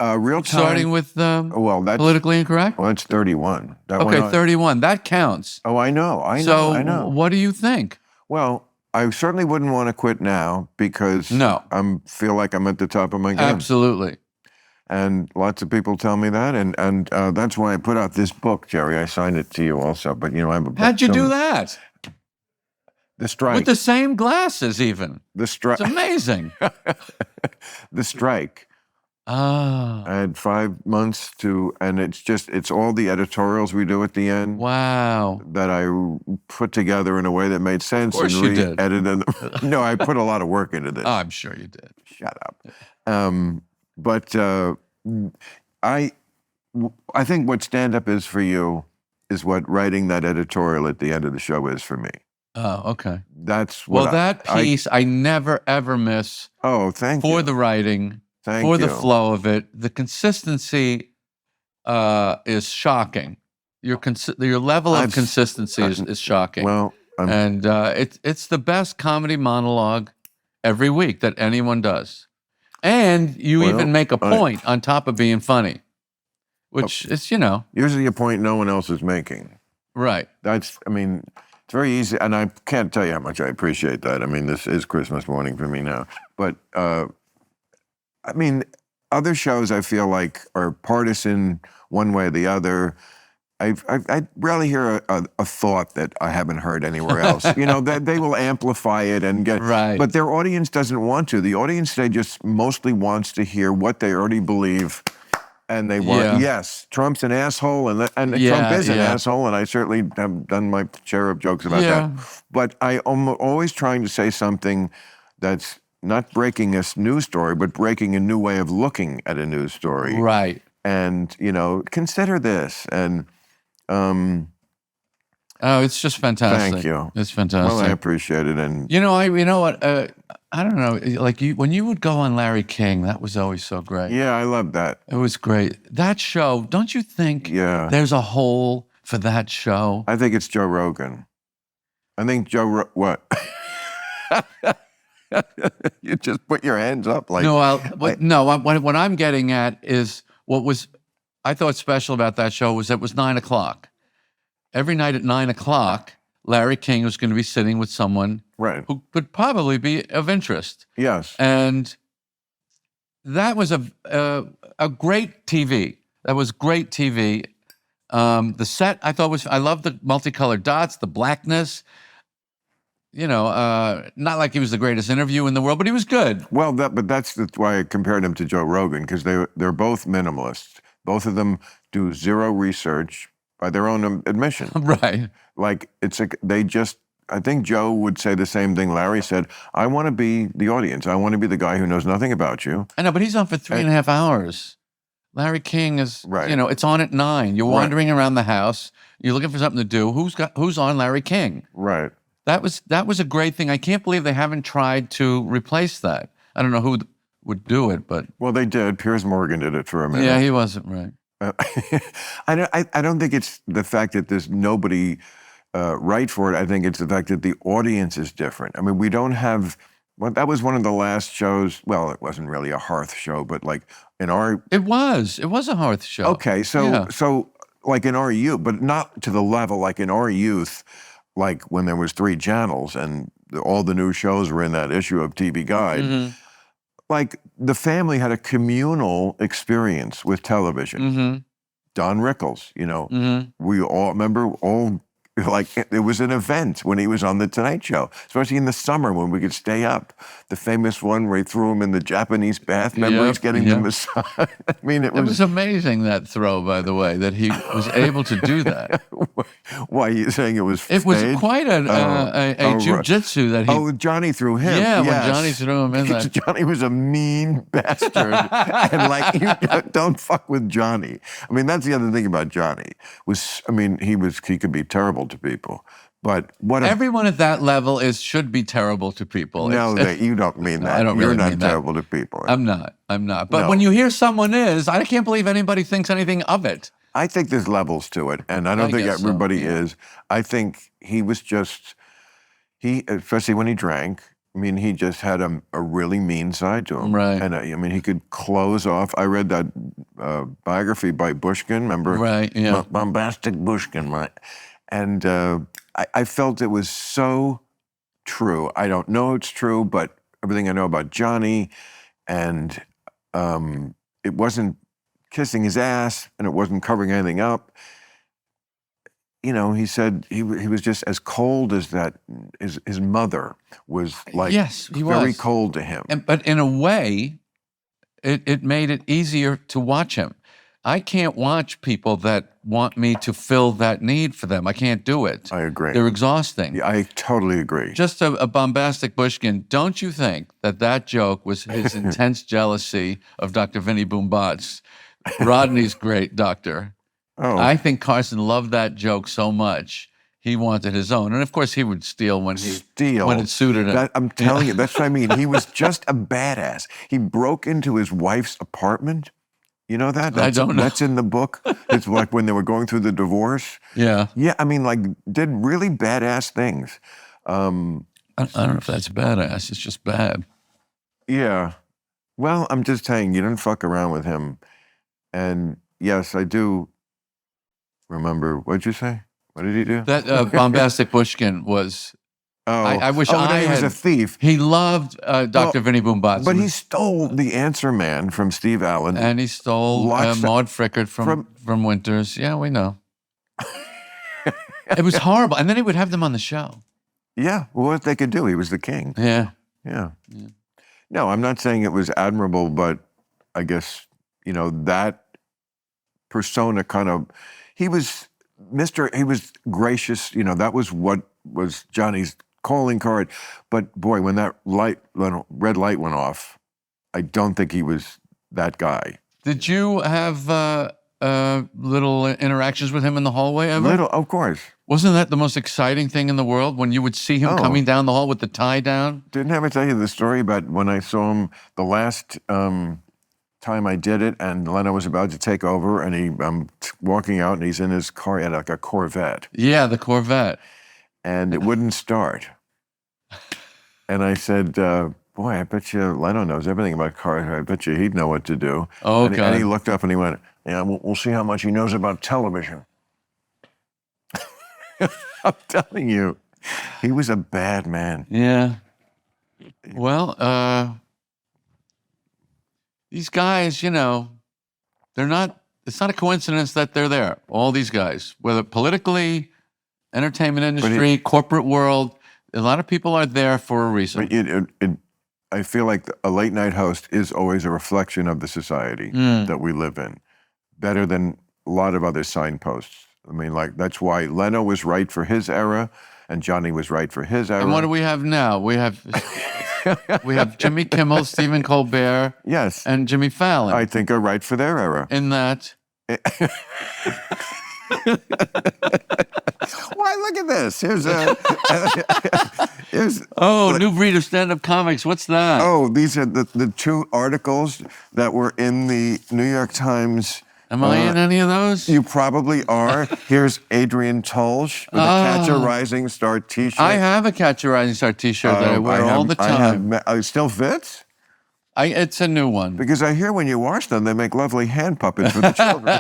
Real time. Starting with well, that's politically incorrect? well, it's 31. That Okay, went on- 31. That counts. Oh, I know. So I know. what do you think? Well, I certainly wouldn't want to quit now because No. I feel like I'm at the top of my game. Absolutely. And lots of people tell me that, and that's why I put out this book, Jerry. I signed it to you also, but I have a book. How'd you do coming. that? The strike. With the same glasses even. the strike. It's amazing. The strike. Ah, I had 5 months and it's all the editorials we do at the end wow. that I put together in a way that made sense. Of course and you did. Edited them. No, I put a lot of work into this. Oh, I'm sure you did. Shut up. But I think what stand-up is for you is what writing that editorial at the end of the show is for me. Oh, okay. That's what that piece I never ever miss thank you. for the writing, Thank for you. the flow of it. The consistency is shocking. Your level of consistency is shocking. Well, and it's the best comedy monologue every week that anyone does. And you even make a point on top of being funny, which is, usually a point no one else is making. Right. It's very easy, and I can't tell you how much I appreciate that. I mean, this is Christmas morning for me now. But, other shows I feel like are partisan one way or the other. I rarely hear a thought that I haven't heard anywhere else. That they will amplify it and get right. But their audience doesn't want to. The audience today just mostly wants to hear what they already believe, and they want yes, Trump's an asshole, and Trump is an asshole, and I certainly have done my share of jokes about that. But I'm always trying to say something that's not breaking a news story, but breaking a new way of looking at a news story. Right. And consider this and. It's just fantastic. Thank you. It's fantastic. Well, I appreciate it. And you know what? I don't know. Like when you would go on Larry King, that was always so great. Yeah, I love that. It was great. That show, don't you think? Yeah. There's a hole for that show. I think it's Joe Rogan. I think what? You just put your hands up like. No, what I'm getting at is I thought special about that show was it was 9:00. Every night at 9:00, Larry King was going to be sitting with someone who could probably be of interest. Yes. And that was a great TV. That was great TV. The set I thought I loved the multicolored dots, the blackness. Not like he was the greatest interview in the world, but he was good. Well, that's why I compared him to Joe Rogan, because they're both minimalists. Both of them do zero research by their own admission. Right. Like I think Joe would say the same thing Larry said. I want to be the audience. I want to be the guy who knows nothing about you. I know, but he's on for 3.5 hours. Larry King is, it's on at 9. You're wandering around the house. You're looking for something to do. Who's on Larry King? Right. That was a great thing. I can't believe they haven't tried to replace that. I don't know who would do it, but well, they did. Piers Morgan did it for a minute. Yeah, he wasn't right. I don't think it's the fact that there's nobody right for it. I think it's the fact that the audience is different. I mean, we don't have. Well, that was one of the last shows. Well, it wasn't really a hearth show, but like in our. It was a hearth show. Okay, so like in our youth, but not to the level like in our youth, like when there was 3 channels and all the new shows were in that issue of TV Guide. Mm-hmm. Like the family had a communal experience with television. Mm-hmm. Don Rickles, we all remember like it was an event when he was on the Tonight Show, especially in the summer when we could stay up. The famous one where he threw him in the Japanese bath. Remember, he's getting the massage. I mean, it was amazing, that throw, by the way, that he was able to do that. Why are you saying it was staged? It was quite a jiu-jitsu that he... Oh, Johnny threw him. Yeah, yes. When Johnny threw him in there. Johnny was a mean bastard. And like, you don't fuck with Johnny. I mean, that's the other thing about Johnny. He could be terrible to people. But everyone at that level should be terrible to people. No, you don't mean that. I don't really You're not mean terrible that. to people. I'm not. But when you hear someone is, I can't believe anybody thinks anything of it. I think there's levels to it, and I don't think everybody is. I think he was especially when he drank, he just had a really mean side to him. Right. And he could close off. I read that biography by Bushkin, remember? Right, yeah. Bombastic Bushkin, right? And I felt it was so true. I don't know it's true, but everything I know about Johnny, and it wasn't kissing his ass, and it wasn't covering anything up. He said he was just as cold as that. His mother was like, yes, he very was cold to him. But in a way, it made it easier to watch him. I can't watch people that want me to fill that need for them. I can't do it. I agree. They're exhausting. Yeah, I totally agree. Just a bombastic Bushkin. Don't you think that joke was his intense jealousy of Dr. Vinnie Boombatz, Rodney's great doctor? Oh. I think Carson loved that joke so much. he wanted his own. And of course, he would steal when it suited him. I'm telling you, that's what I mean. He was just a badass. He broke into his wife's apartment. You know that? I don't know. That's in the book. It's like when they were going through the divorce. Yeah. Yeah, I mean, like, did really badass things. I don't know if that's badass. It's just bad. Yeah. Well, I'm just saying, you didn't fuck around with him. And yes, I do remember. What'd you say? What did he do? That bombastic Pushkin was. Oh, I wish he I was had. a thief. He loved Dr. Vinnie Boombatz. But he stole The Answer Man from Steve Allen. And he stole Maud Frickert from Winters. Yeah, we know. It was horrible. And then he would have them on the show. Yeah, well, what they could do. He was the king. Yeah. No, I'm not saying it was admirable, but I guess, that persona kind of, he was gracious, that was what was Johnny's calling card. But boy, when that red light went off, I don't think he was that guy. Did you have little interactions with him in the hallway ever? Little, of course. Wasn't that the most exciting thing in the worord when you would see him coming down the hall with the tie down? Didn't I ever tell you the story about when I saw him the last time I did it, and Leno was about to take over, and I'm walking out, and he's in his car, he had like a Corvette. Yeah, the Corvette. And it wouldn't start. And I said, boy, I bet you Leno knows everything about cars. I bet you he'd know what to do. Oh, and, and he looked up and he went, yeah, we'll see how much he knows about television. I'm telling you, he was a bad man. Yeah. Well, these guys, they're not, it's not a coincidence that they're there. All these guys, whether politically, entertainment industry, corporate world, a lot of people are there for a reason. But I feel like a late night host is always a reflection of the society that we live in, better than a lot of other signposts. I mean, like, that's why Leno was right for his era, and Johnny was right for his era. And what do we have now? We have Jimmy Kimmel, Stephen Colbert, yes, and Jimmy Fallon. I think are right for their era. In that. Why, look at this. Here's new breed of stand-up comics. What's that? Oh, these are the two articles that were in the New York Times. Am I in any of those? You probably are. Here's Adrian Tolsch with a Catch a Rising Star t-shirt. I have a Catch a Rising Star t-shirt that I wear all the time. It still fits? It's a new one. Because I hear when you wash them, they make lovely hand puppets for the children.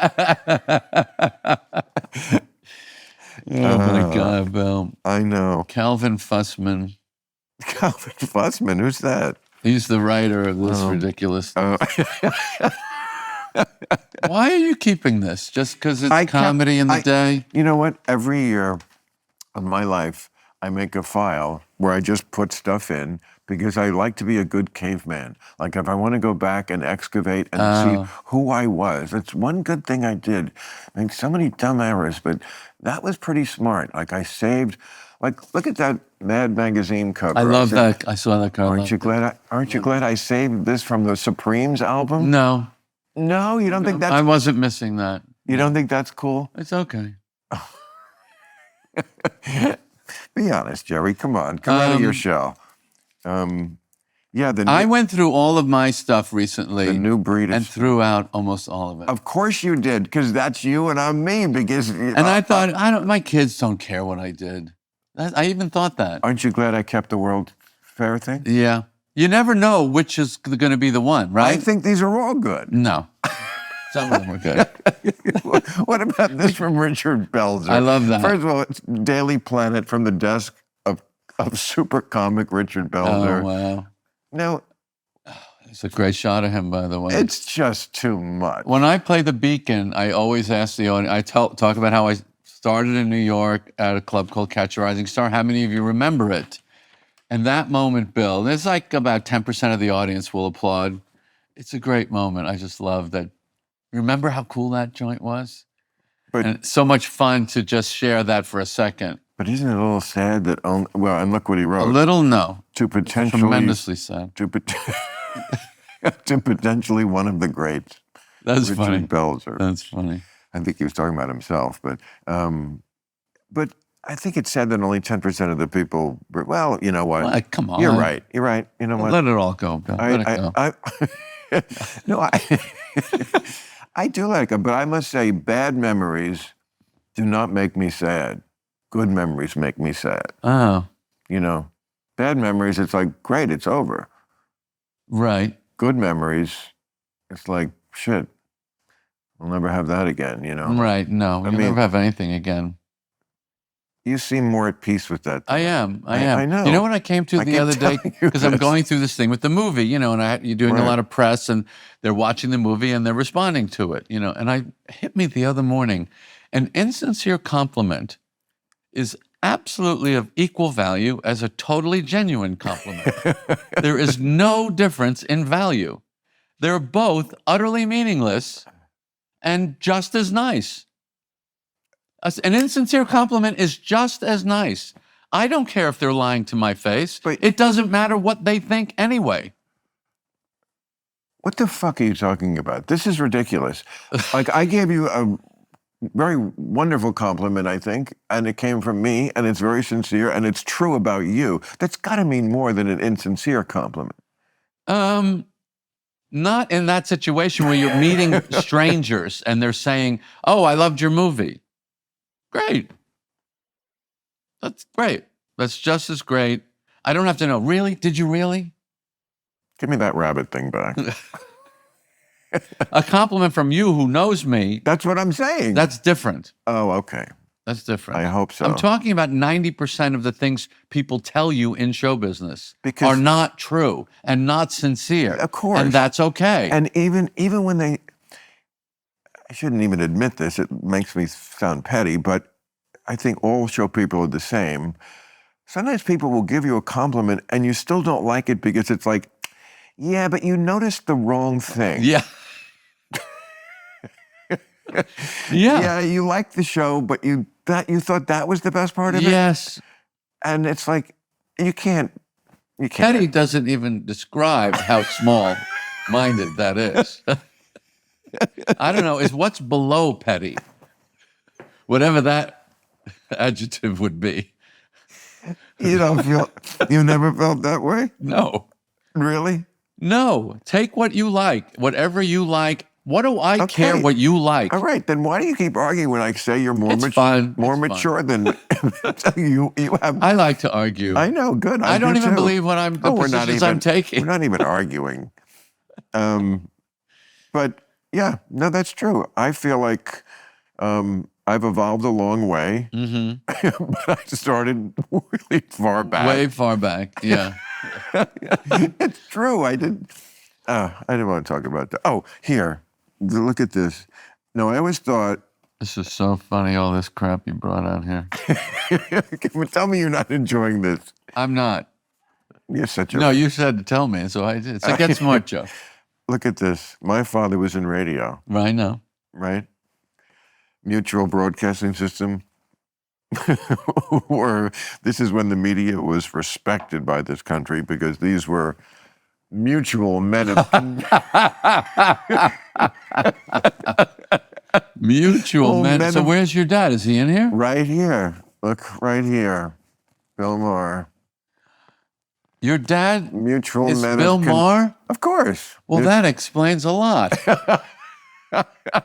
Oh, my God, Bill. I know. Calvin Fussman. Calvin Fussman? Who's that? He's the writer of this ridiculous. Why are you keeping this? Just because it's comedy in the day? You know what? Every year of my life, I make a file where I just put stuff in because I like to be a good caveman. Like, if I want to go back and excavate and see who I was, that's one good thing I did. I made so many dumb errors, but that was pretty smart. Like, I saved, like, look at that Mad Magazine cover. I love that. I saw that cover. Aren't you glad I saved this from the Supremes album? No. No, you don't think that's... I wasn't missing that. You don't think that's cool? It's okay. Be honest, Jerry. Come on. Come out of your shell. I went through all of my stuff recently. The new breed. And threw out almost all of it. Of course you did, because that's you and I'm me. Because I thought, my kids don't care what I did. I even thought that. Aren't you glad I kept the World Fair thing? Yeah. You never know which is going to be the one, right? I think these are all good. No. Some of them are good. What about this from Richard Belzer? I love that. First of all, it's Daily Planet from the desk of super comic Richard Belzer. Oh, wow. Now, it's a great shot of him, by the way. It's just too much. When I play the Beacon, I always ask the audience, I talk about how I started in New York at a club called Catch a Rising Star. How many of you remember it? And that moment, Bill, there's like about 10% of the audience will applaud. It's a great moment. I just love that. Remember how cool that joint was? And it's so much fun to just share that for a second. But isn't it a little sad that, and look what he wrote. A little, no. To potentially... Tremendously sad. To potentially one of the greats. That's Richard funny. Belzer. That's funny. I think he was talking about himself, but I think it's sad that only 10% of the people. Well, you know what? Well, come on. You're right. You're right. You know what? Let it all go, Bill. Let it go. No, I do like them, but I must say, bad memories do not make me sad. Good memories make me sad. Oh, You know, bad memories, it's like, great, it's over. right. Good memories, it's like, shit, I'll never have that again, you know? Right. No, you'll mean- never have anything again. You seem more at peace with that. I am. I am. I know. You know what I came to I the keep other day? telling you Because I'm this. going through this thing with the movie, you know, and you're doing a Right. lot of press, and they're watching the movie and they're responding to it, you know. And I hit me the other morning. An insincere compliment is absolutely of equal value as a totally genuine compliment. There is no difference in value. They're both utterly meaningless and just as nice. An insincere compliment is just as nice. I don't care if they're lying to my face. But- It doesn't matter what they think anyway. What the fuck are you talking about? This is ridiculous. Like, I gave you a very wonderful compliment, I think, and it came from me, and it's very sincere, and it's true about you. That's got to mean more than an insincere compliment. Not in that situation where you're meeting strangers and they're saying, "Oh, I loved your movie." Great. That's great. That's just as great. I don't have to know, really? Did you really? Give me that rabbit thing back. A compliment from you who knows me, That's what I'm saying. that's different. Oh, okay. That's different. I hope so. I'm talking about 90% of the things people tell you in show business Because- are not true and not sincere. Of course. And that's okay. And even when they, I shouldn't even admit this, it makes me sound petty, but I think all show people are the same. Sometimes people will give you a compliment and you still don't like it because it's like, yeah, but you noticed the wrong thing. yeah. Yeah, you liked the show, but you thought that was the best part of it? Yes. And it's like, you can't. Petty doesn't even describe how small-minded that is. I don't know. Is what's below petty? Whatever that adjective would be. You don't feel, you never felt that way? No. Really? No. Take what you like, whatever you like. What do I care Okay. what you like? All right, then why do you keep arguing when I say you're more It's fun. more It's mature than you have? I like to argue. I know, good. I don't do even too. believe what the positions I'm taking. We're not even arguing. But yeah, no, that's true. I feel like I've evolved a long way, but I started really far back. Way far back. Yeah. It's true. I didn't want to talk about that. Oh, here, look at this. No, I always thought. This is so funny, all this crap you brought out here. Tell me you're not enjoying this. I'm not. You're such a. No, you said to tell me, so I did. So get smart, Joe. Look at this. My father was in radio, Right now. right? Mutual Broadcasting System. Or this is when the media was respected by this country because these were mutual men of Mutual Oh, men. men So of- where's your dad? Is he in here? right here. Look right here. Bill Maher. Your dad Mutual is men Bill of Maher? Of course. Well, that explains a lot.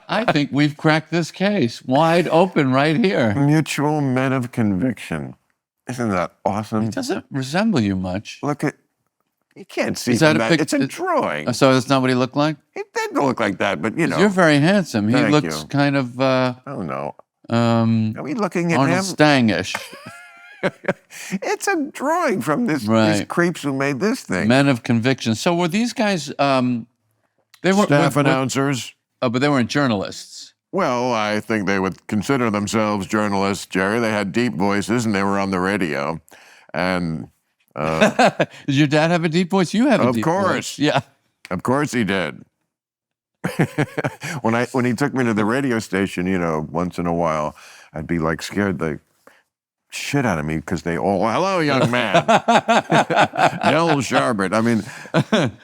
I think we've cracked this case wide open right here. Mutual men of conviction. Isn't that awesome? It doesn't resemble you much. Look at. You can't see Is that from a that. It's a pic- drawing. So that's not what he looked like? It didn't look like that, but you know. You're very handsome. He Thank looks you. kind of I don't know. Arnold Are we looking at him? Stangish. It's a drawing from these Right. creeps who made this thing. Men of conviction. So were these guys? They were Staff announcers. Oh, but they weren't journalists. Well, I think they would consider themselves journalists, Jerry. They had deep voices and they were on the radio. And Did your dad have a deep voice? You have a Of deep course. voice. Yeah. of course he did. When he took me to the radio station, you know, once in a while, I'd be like scared the shit out of me because they all, hello, young man. Del Sharbert. I mean,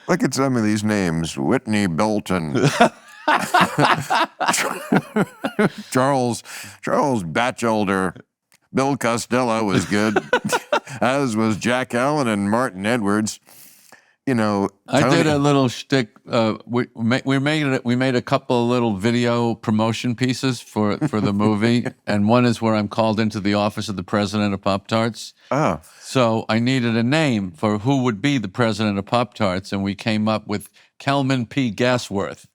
look at some of these names. Whitney Belton. Charles Batchelder. Bill Costello was good, as was Jack Allen and Martin Edwards. You know, I did a little shtick. We made a couple of little video promotion pieces for the movie, and one is where I'm called into the office of the president of Pop-Tarts. Oh, So I needed a name for who would be the president of Pop-Tarts, and we came up with Kelman P. Gasworth.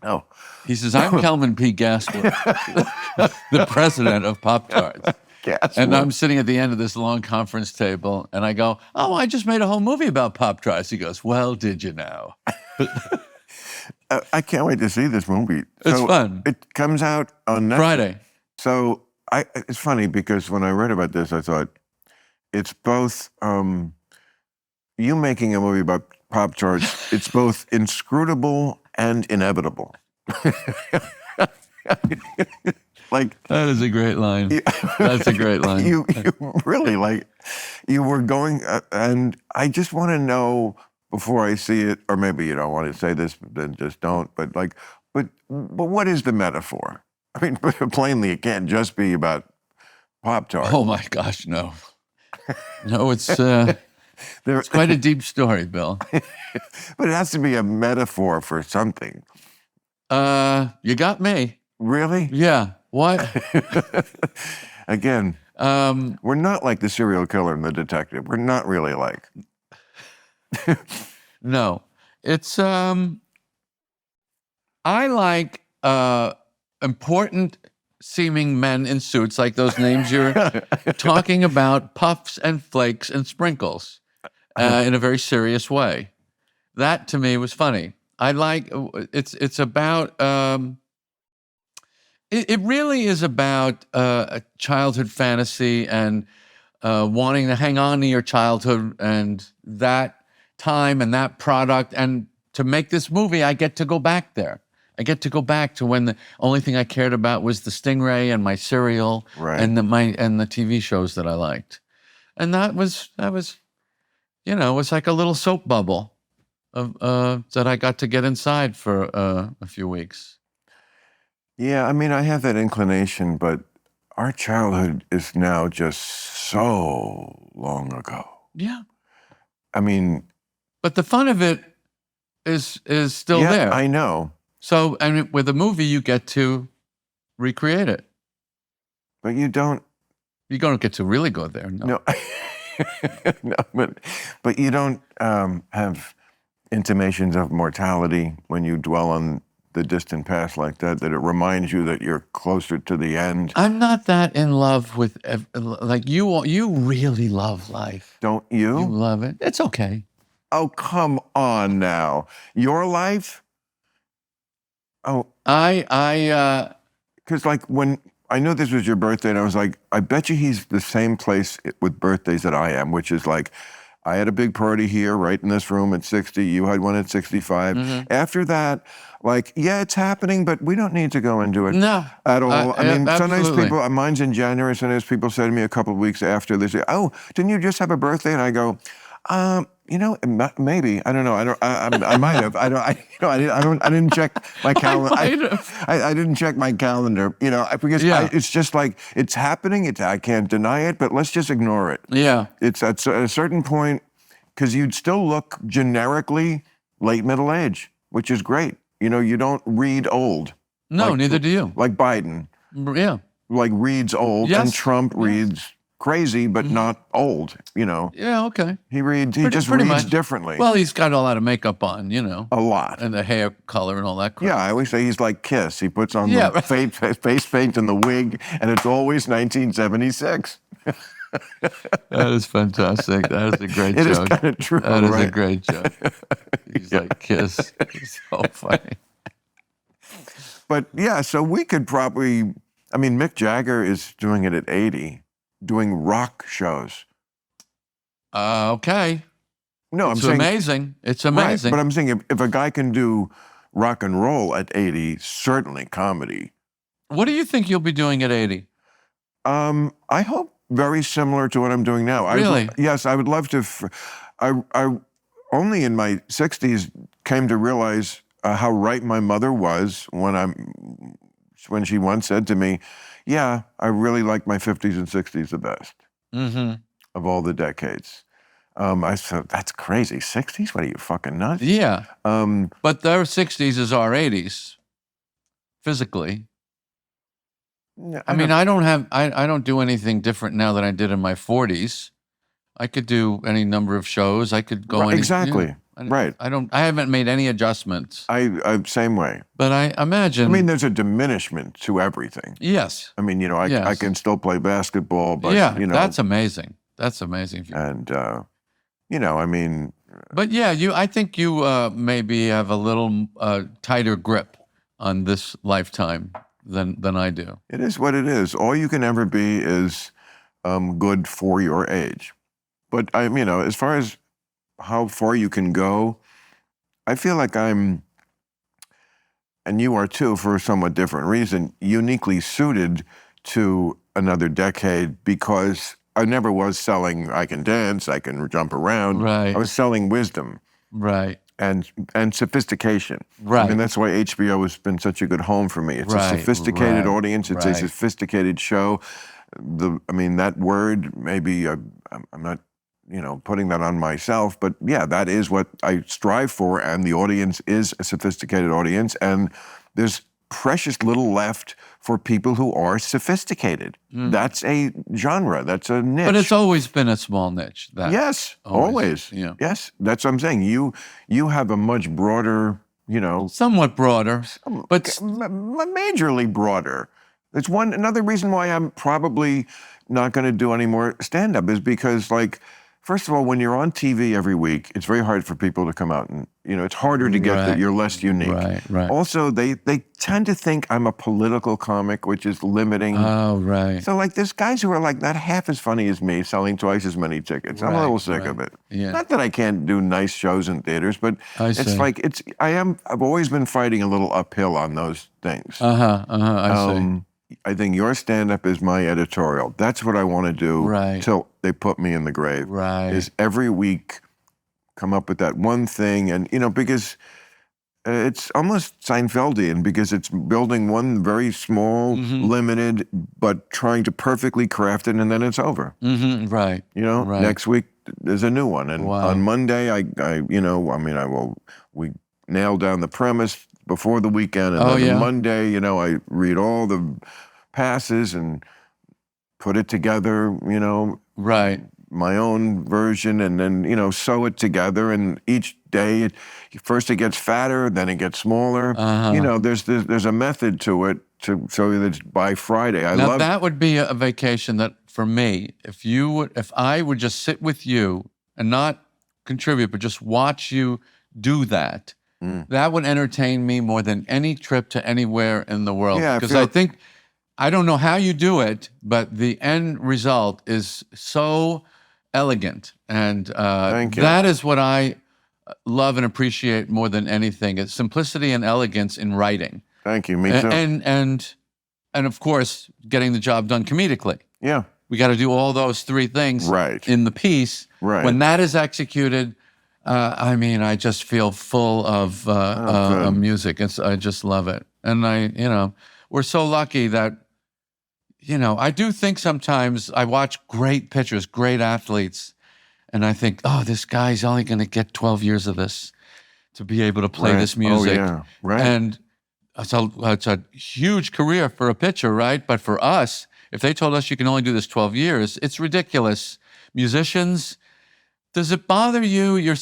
oh. He says, I'm Kelman P. Gasworth, the president of Pop-Tarts. And I'm sitting at the end of this long conference table, and I go, oh, I just made a whole movie about Pop-Tarts. He goes, well, did you know? I can't wait to see this movie. It's fun. It comes out on Netflix. Friday. So it's funny because when I read about this, I thought it's both you making a movie about Pop-Tarts, it's both inscrutable and inevitable. Like, that is a great line. That's a great line. You really, you were going, and I just want to know before I see it, or maybe you don't want to say this, then just don't, but what is the metaphor? I mean, plainly, it can't just be about Pop-Tarts. Oh my gosh, no. No, it's quite a deep story, Bill. But it has to be a metaphor for something. You got me. Really? Yeah. What? Again, we're not like the serial killer and the detective. We're not really like. No. It's, I like important seeming men in suits, like those names you're talking about, puffs and flakes and sprinkles, in a very serious way. That, to me, was funny. I like, it's about, it really is about a childhood fantasy and wanting to hang on to your childhood and that time and that product. And to make this movie, I get to go back there. I get to go back to when the only thing I cared about was the Stingray and my cereal, right, and the TV shows that I liked. And that was you know, it was like a little soap bubble of that I got to get inside for a few weeks. Yeah, I mean, I have that inclination, but our childhood is now just so long ago. Yeah. I mean, but the fun of it is still there. I know. So, and with a movie, you get to recreate it. But you don't. You don't get to really go there. No. No, but you don't have intimations of mortality when you dwell on the distant past like that it reminds you that you're closer to the end. I'm not that in love with, like you really love life. Don't you? You love it. It's okay. Oh, come on now. Your life? Oh. Because like when I knew this was your birthday and I was like, I bet you he's the same place with birthdays that I am, which is like, I had a big party here right in this room at 60. You had one at 65. Mm-hmm. After that, like, yeah, it's happening, but we don't need to go into it at all. I mean, sometimes people, mine's in January, sometimes people say to me a couple of weeks after, they say, oh, didn't you just have a birthday? And I go, you know, maybe. I don't know. I might have. I didn't check my calendar. I didn't check my calendar. You know, because it's just like it's happening. I can't deny it, but let's just ignore it. Yeah. It's at a certain point because you'd still look generically late middle age, which is great. You know, you don't read old. No, neither do you. Like Biden. Yeah. Like reads old, and Trump reads crazy, but not old, you know. Yeah, okay. He just reads differently. Well, he's got a lot of makeup on, you know. A lot. And the hair color and all that crap. Yeah, I always say he's like Kiss. He puts on the face paint and the wig, and it's always 1976. That is fantastic. That is a great joke. It is kind of true, That is a great joke. He's like Kiss. It's so funny. But yeah, so we could probably, I mean, Mick Jagger is doing it at 80. Doing rock shows. Okay. No, I'm saying amazing. It's amazing. Right, but I'm saying if a guy can do rock and roll at 80, certainly comedy. What do you think you'll be doing at 80? I hope very similar to what I'm doing now. Really? Yes, I would love to. I only in my 60s came to realize how right my mother was when she once said to me, yeah, I really like my 50s and 60s the best of all the decades. I said, that's crazy. 60s? What are you, fucking nuts? Yeah. But their 60s is our 80s, physically. I mean, I don't do anything different now than I did in my 40s. I could do any number of shows. I could go exactly. Right. I haven't made any adjustments. I same way. But I imagine. I mean, there's a diminishment to everything. Yes. I mean, I can still play basketball, but yeah, that's amazing. That's amazing. And I mean. But yeah, I think you maybe have a little tighter grip on this lifetime than I do. It is what it is. All you can ever be is good for your age. But as far as how far you can go, I feel like I'm, and you are too, for a somewhat different reason, uniquely suited to another decade because I never was selling, I can dance, I can jump around. Right. I was selling wisdom. Right. And sophistication. Right. I mean, that's why HBO has been such a good home for me. It's a sophisticated audience. It's a sophisticated show. That word, maybe I'm not, putting that on myself, but yeah, that is what I strive for. And the audience is a sophisticated audience. And there's precious little left for people who are sophisticated. That's a genre. That's a niche. But it's always been a small niche. Yes, always. Yeah. Yes, that's what I'm saying. You have a much broader, somewhat broader, but majorly broader. It's another reason why I'm probably not going to do any more stand-up is because, first of all, when you're on TV every week, it's very hard for people to come out and, it's harder to get that you're less unique. Right. Also, they tend to think I'm a political comic, which is limiting. Oh, right. So, there's guys who are not half as funny as me selling twice as many tickets. I'm a little sick of it. Yeah. Not that I can't do nice shows in theaters, but I've always been fighting a little uphill on those things. I see. I think your stand-up is my editorial. That's what I want to do till they put me in the grave. Right. Is every week come up with that one thing, and because it's almost Seinfeldian because it's building one very small, limited, but trying to perfectly craft it, and then it's over. Right. Next week there's a new one, and on Monday we nail down the premise before the weekend, and then on Monday, I read all the passes and put it together, my own version, and then, sew it together. And each day, first it gets fatter, then it gets smaller. There's a method to it so that it's by Friday. That would be a vacation that, for me, if I would just sit with you and not contribute, but just watch you do that, that would entertain me more than any trip to anywhere in the world. Because I don't know how you do it, but the end result is so elegant. And that is what I love and appreciate more than anything. It's simplicity and elegance in writing. Thank you, me too. And of course, getting the job done comedically. Yeah. We got to do all those three things in the piece. Right. When that is executed, I just feel full of music. I just love it. And we're so lucky that, I do think sometimes I watch great pitchers, great athletes, and I think, oh, this guy's only going to get 12 years of this to be able to play this music. Oh, yeah. Right. And it's a huge career for a pitcher, right? But for us, if they told us you can only do this 12 years, it's ridiculous. Musicians, does it bother you? You're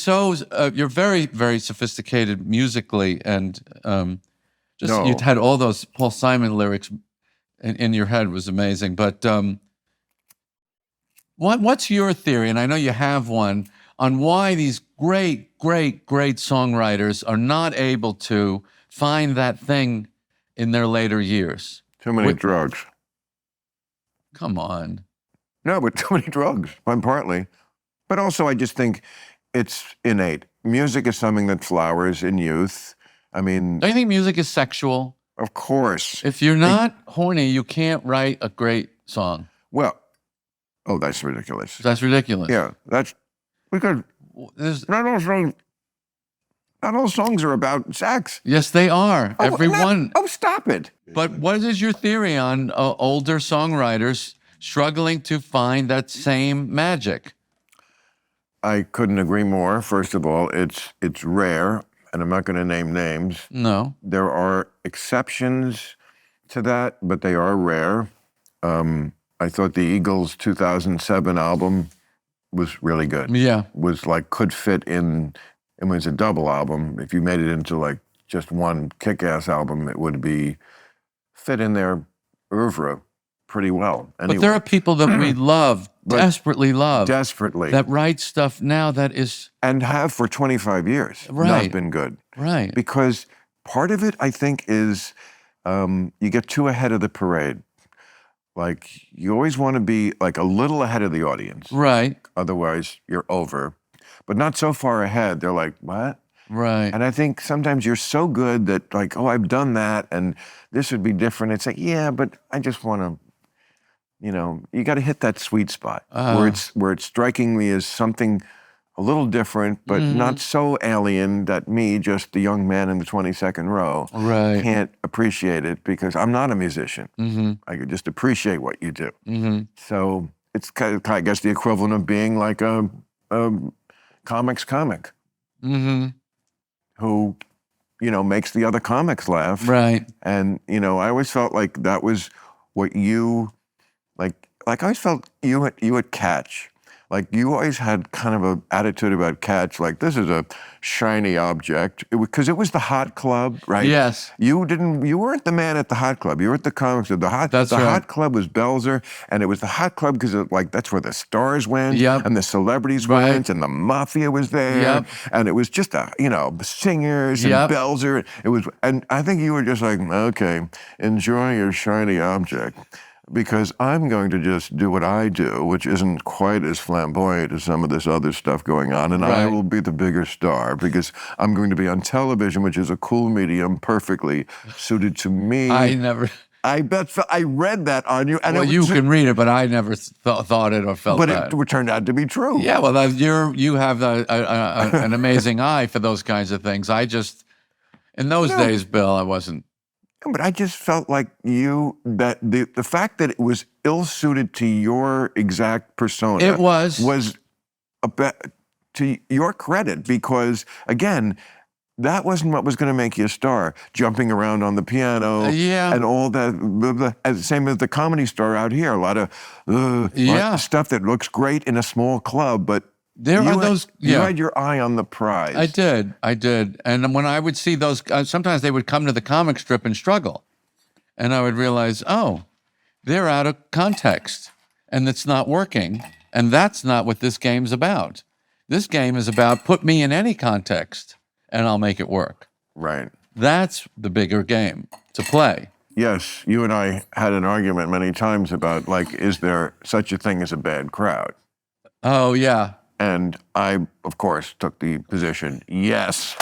very, very sophisticated musically, and you had all those Paul Simon lyrics in your head. Was amazing. But what's your theory? And I know you have one on why these great, great, great songwriters are not able to find that thing in their later years. Too many drugs. Come on. No, but too many drugs. Partly. But also, I just think it's innate. Music is something that flowers in youth. Don't you think music is sexual? Of course. If you're not horny, you can't write a great song. Well, that's ridiculous. That's ridiculous. Yeah, that's because not also. Not all songs are about sex. Yes, they are. Everyone. Oh, stop it. But what is your theory on older songwriters struggling to find that same magic? I couldn't agree more. First of all, it's rare, and I'm not going to name names. No. There are exceptions to that, but they are rare. I thought the Eagles' 2007 album was really good. Yeah. Was like could fit in. It was a double album. If you made it into like just one kick-ass album, it would be fit in their oeuvre pretty well. Anyway. But there are people that we love, desperately love, desperately, that write stuff now that is... And have for 25 years Right. not been good. Right. Because part of it, I think, is you get too ahead of the parade. Like, you always want to be like a little ahead of the audience. Right. Otherwise, you're over. But not so far ahead. They're like, what? Right. And I think sometimes you're so good that like, oh, I've done that and this would be different. It's like, yeah, but I just want to, you got to hit that sweet spot where it's striking me as something a little different, but not so alien that me, just the young man in the 22nd row, can't appreciate it because I'm not a musician. I could just appreciate what you do. So it's kind of, I guess, the equivalent of being like a comics comic who, makes the other comics laugh. Right. And, I always felt like that was what you, like I always felt you would catch. Like, you always had kind of an attitude about Catch, like, this is a shiny object. Because it was the hot club, right? Yes. You weren't the man at the hot club. You were at the comics club. That's right. Hot club was Belzer, and it was the hot club because, that's where the stars went, and the celebrities went, and the mafia was there, and it was just, singers and Belzer. And I think you were just like, okay, enjoy your shiny object. Because I'm going to just do what I do, which isn't quite as flamboyant as some of this other stuff going on, and I will be the bigger star because I'm going to be on television, which is a cool medium, perfectly suited to me. I bet I read that on you. And you can read it, but I never thought it or felt that. But it turned out to be true. Yeah, well, you have an amazing eye for those kinds of things. I just, in those days, Bill, I wasn't. But I just felt like that the fact that it was ill-suited to your exact persona. It was to your credit because, again, that wasn't what was going to make you a star. Jumping around on the piano and all that. Same as the Comedy Store out here. A lot of stuff that looks great in a small club, but you had your eye on the prize. I did. And when I would see those, sometimes they would come to the comic strip and struggle. And I would realize, oh, they're out of context. And it's not working. And that's not what this game's about. This game is about put me in any context and I'll make it work. Right. That's the bigger game to play. Yes, you and I had an argument many times about, is there such a thing as a bad crowd? Oh, yeah. And I, of course, took the position, yes.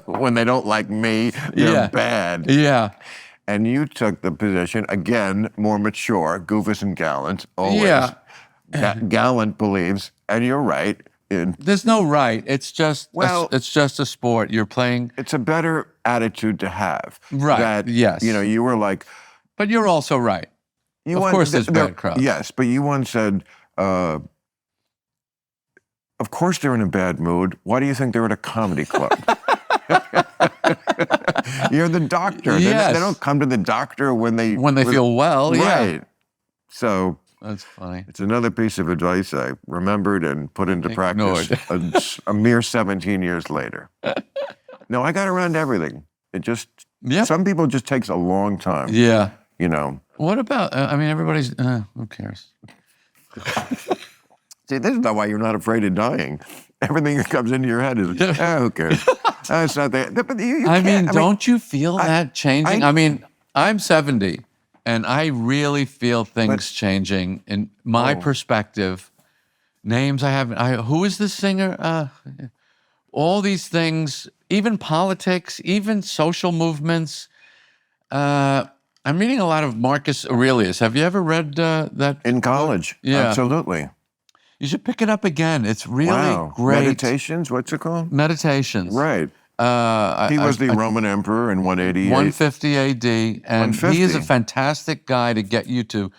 When they don't like me, they're bad. Yeah. And you took the position, again, more mature, goofus and gallant, always. Yeah. Gallant believes, and you're right. There's no right. It's just it's just a sport. You're playing. It's a better attitude to have. Right, yes. You were like. But you're also right. Of course there's bad crowds. Yes, but you once said, of course they're in a bad mood. Why do you think they're at a comedy club? You're the doctor. Yes. They don't come to the doctor when they feel well. Right. Yeah. So that's funny. It's another piece of advice I remembered and put into practice a mere 17 years later. No, I got around to everything. It just some people just takes a long time. Yeah. What about? Everybody's. Who cares? See, this is not why you're not afraid of dying. Everything that comes into your head is, who cares? It's not that. But don't you feel that changing? I'm 70, and I really feel things changing in my perspective. Names I haven't. Who is this singer? All these things, even politics, even social movements. I'm reading a lot of Marcus Aurelius. Have you ever read that? In college. Yeah. Absolutely. You should pick it up again. It's really Wow. great. Meditations, what's it called? Meditations. Right. He was the Roman emperor in 188. 150 AD, and 150. he is a fantastic guy to get you to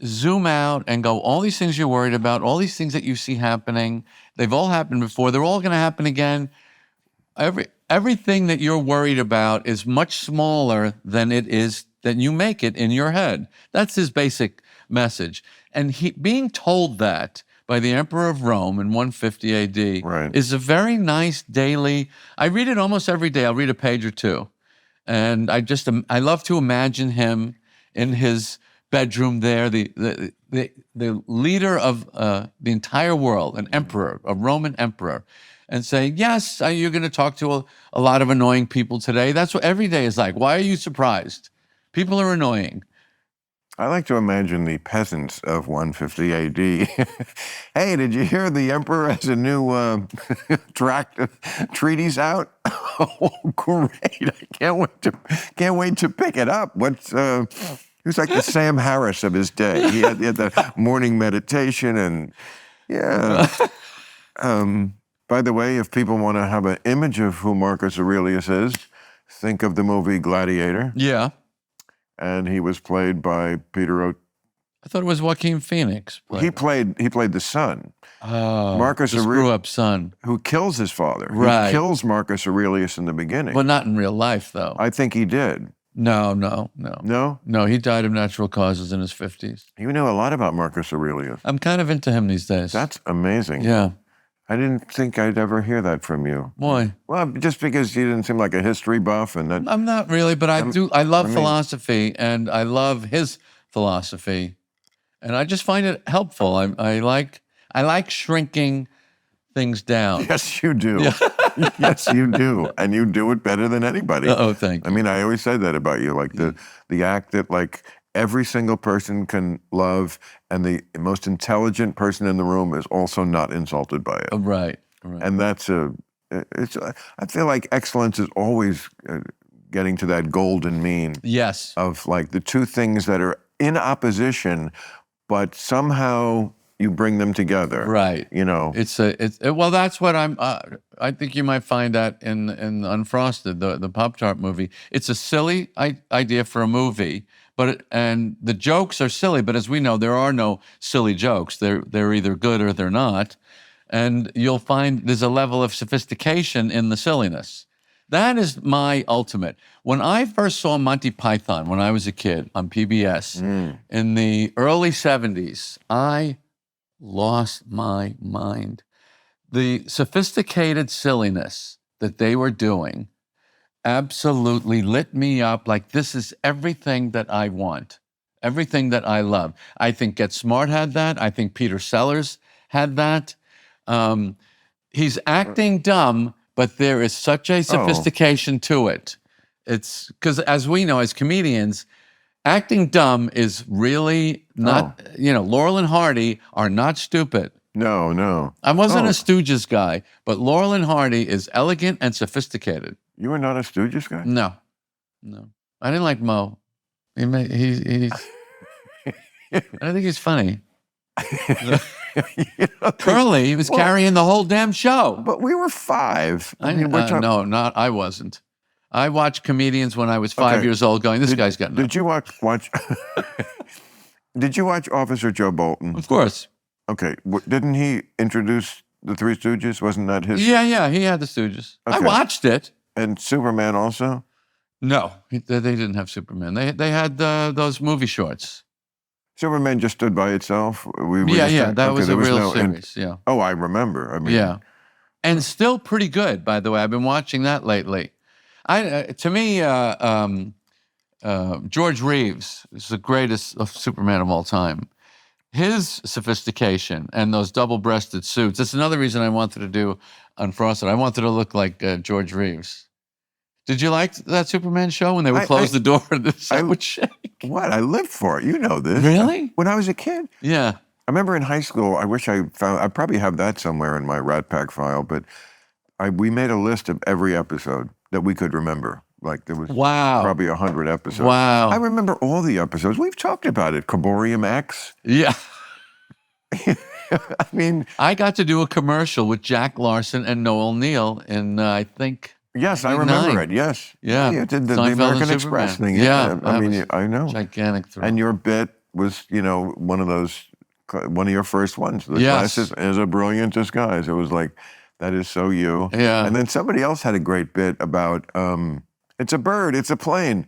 zoom out and go, all these things you're worried about, all these things that you see happening, they've all happened before, they're all going to happen again. Everything that you're worried about is much smaller than you make it in your head. That's his basic message. And being told that by the Emperor of Rome in 150 AD Right. is a very nice daily, I read it almost every day. I'll read a page or two. And I love to imagine him in his bedroom there, the leader of the entire world, an emperor, a Roman emperor, and saying, yes, you're going to talk to a lot of annoying people today. That's what every day is like. Why are you surprised? People are annoying. I like to imagine the peasants of 150 AD. Hey, did you hear the emperor has a new treatise out? Oh, great! I can't wait to pick it up. He was like the Sam Harris of his day. He had the morning meditation and yeah. By the way, if people want to have an image of who Marcus Aurelius is, think of the movie Gladiator. Yeah. And he was played by Peter I thought it was Joaquin Phoenix. He played the son. Oh, Marcus the screw-up son. Who kills his father. Right. He kills Marcus Aurelius in the beginning. But not in real life, though. I think he did. No. No? No, he died of natural causes in his 50s. You know a lot about Marcus Aurelius. I'm kind of into him these days. That's amazing. Yeah. I didn't think I'd ever hear that from you. Why? Well, just because you didn't seem like a history buff and that. I'm not really, but I love philosophy, and I love his philosophy. And I just find it helpful. I like shrinking things down. Yes, you do. Yeah. Yes, you do. And you do it better than anybody. Oh, thank you. I mean, I always say that about you, like the act that like every single person can love, and the most intelligent person in the room is also not insulted by it. Right. And that's I feel like excellence is always getting to that golden mean. Yes. Of like the two things that are in opposition, but somehow you bring them together. Right. You know. Well, that's what I think you might find that in Unfrosted, the Pop-Tart movie. It's a silly idea for a movie, and the jokes are silly, but as we know, there are no silly jokes. They're either good or they're not. And you'll find there's a level of sophistication in the silliness. That is my ultimate. When I first saw Monty Python when I was a kid on PBS in the early 70s, I lost my mind. The sophisticated silliness that they were doing absolutely lit me up like this is everything that I want, everything that I love. I think Get Smart had that. I think Peter Sellers had that. He's acting dumb, but there is such a sophistication to it. It's because, as we know, as comedians, acting dumb is really not, Laurel and Hardy are not stupid. No. I wasn't a Stooges guy, but Laurel and Hardy is elegant and sophisticated. You were not a Stooges guy? No. I didn't like Mo. He's I don't think he's funny. Curly, he was carrying the whole damn show. But we were 5. I wasn't. I watched comedians when I was 5 years old going, this guy's got nothing. Did you watch Did you watch Officer Joe Bolton? Of course. Okay. Didn't he introduce the Three Stooges? Wasn't that his? Yeah, he had the Stooges. Okay. I watched it. And Superman also? No, they didn't have Superman. They had those movie shorts. Superman just stood by itself? That was a real series, yeah. Oh, I remember. Yeah. And still pretty good, by the way. I've been watching that lately. To me, George Reeves is the greatest Superman of all time. His sophistication and those double-breasted suits, that's another reason I wanted to do Unfrosted. I wanted to look like George Reeves. Did you like that Superman show when they would close the door and the set would shake? What? I lived for it. You know this. Really? When I was a kid. Yeah. I remember in high school, I wish I probably have that somewhere in my Rat Pack file, but we made a list of every episode that we could remember. Like there was probably 100 episodes. Wow. I remember all the episodes. We've talked about it. Carborium X. Yeah. I mean, I got to do a commercial with Jack Larson and Noel Neal in, I think, yes, I remember it. Yes. Yeah. You did the Seinfeld and American Express Superman. thing. Yeah, I that mean, was I know. gigantic thrill. And your bit was, one of your first ones. The Yes. glasses is a brilliant disguise. It was like, that is so you. Yeah. And then somebody else had a great bit about, it's a bird, it's a plane.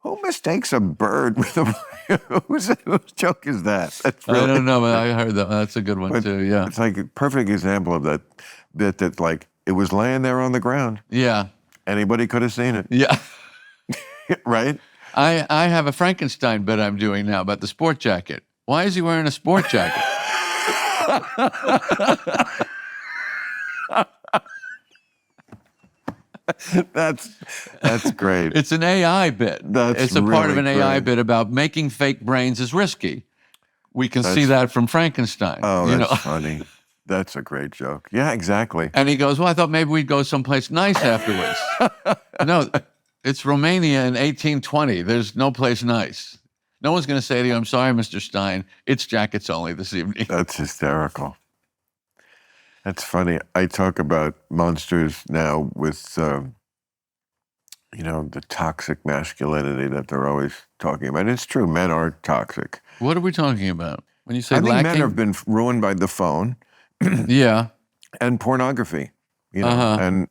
Who mistakes a bird with a whose joke is that? That's I really, don't know, but I heard that. That's a good one, but too. Yeah. It's like a perfect example of that bit that, like, it was laying there on the ground. Yeah. Anybody could have seen it, Yeah. right? I have a Frankenstein bit I'm doing now about the sport jacket. Why is he wearing a sport jacket? That's great. It's an AI bit. That's It's a part of really an AI great. bit about making fake brains is risky. We can see that from Frankenstein. Oh, that's funny. That's a great joke. Yeah, exactly. And he goes, well, I thought maybe we'd go someplace nice afterwards. No, it's Romania in 1820. There's no place nice. No one's going to say to you, I'm sorry, Mr. Stein, it's jackets only this evening. That's hysterical. That's funny. I talk about monsters now with, the toxic masculinity that they're always talking about. It's true. Men are toxic. What are we talking about? When you say I think lacking? men have been ruined by the phone Yeah. and pornography. And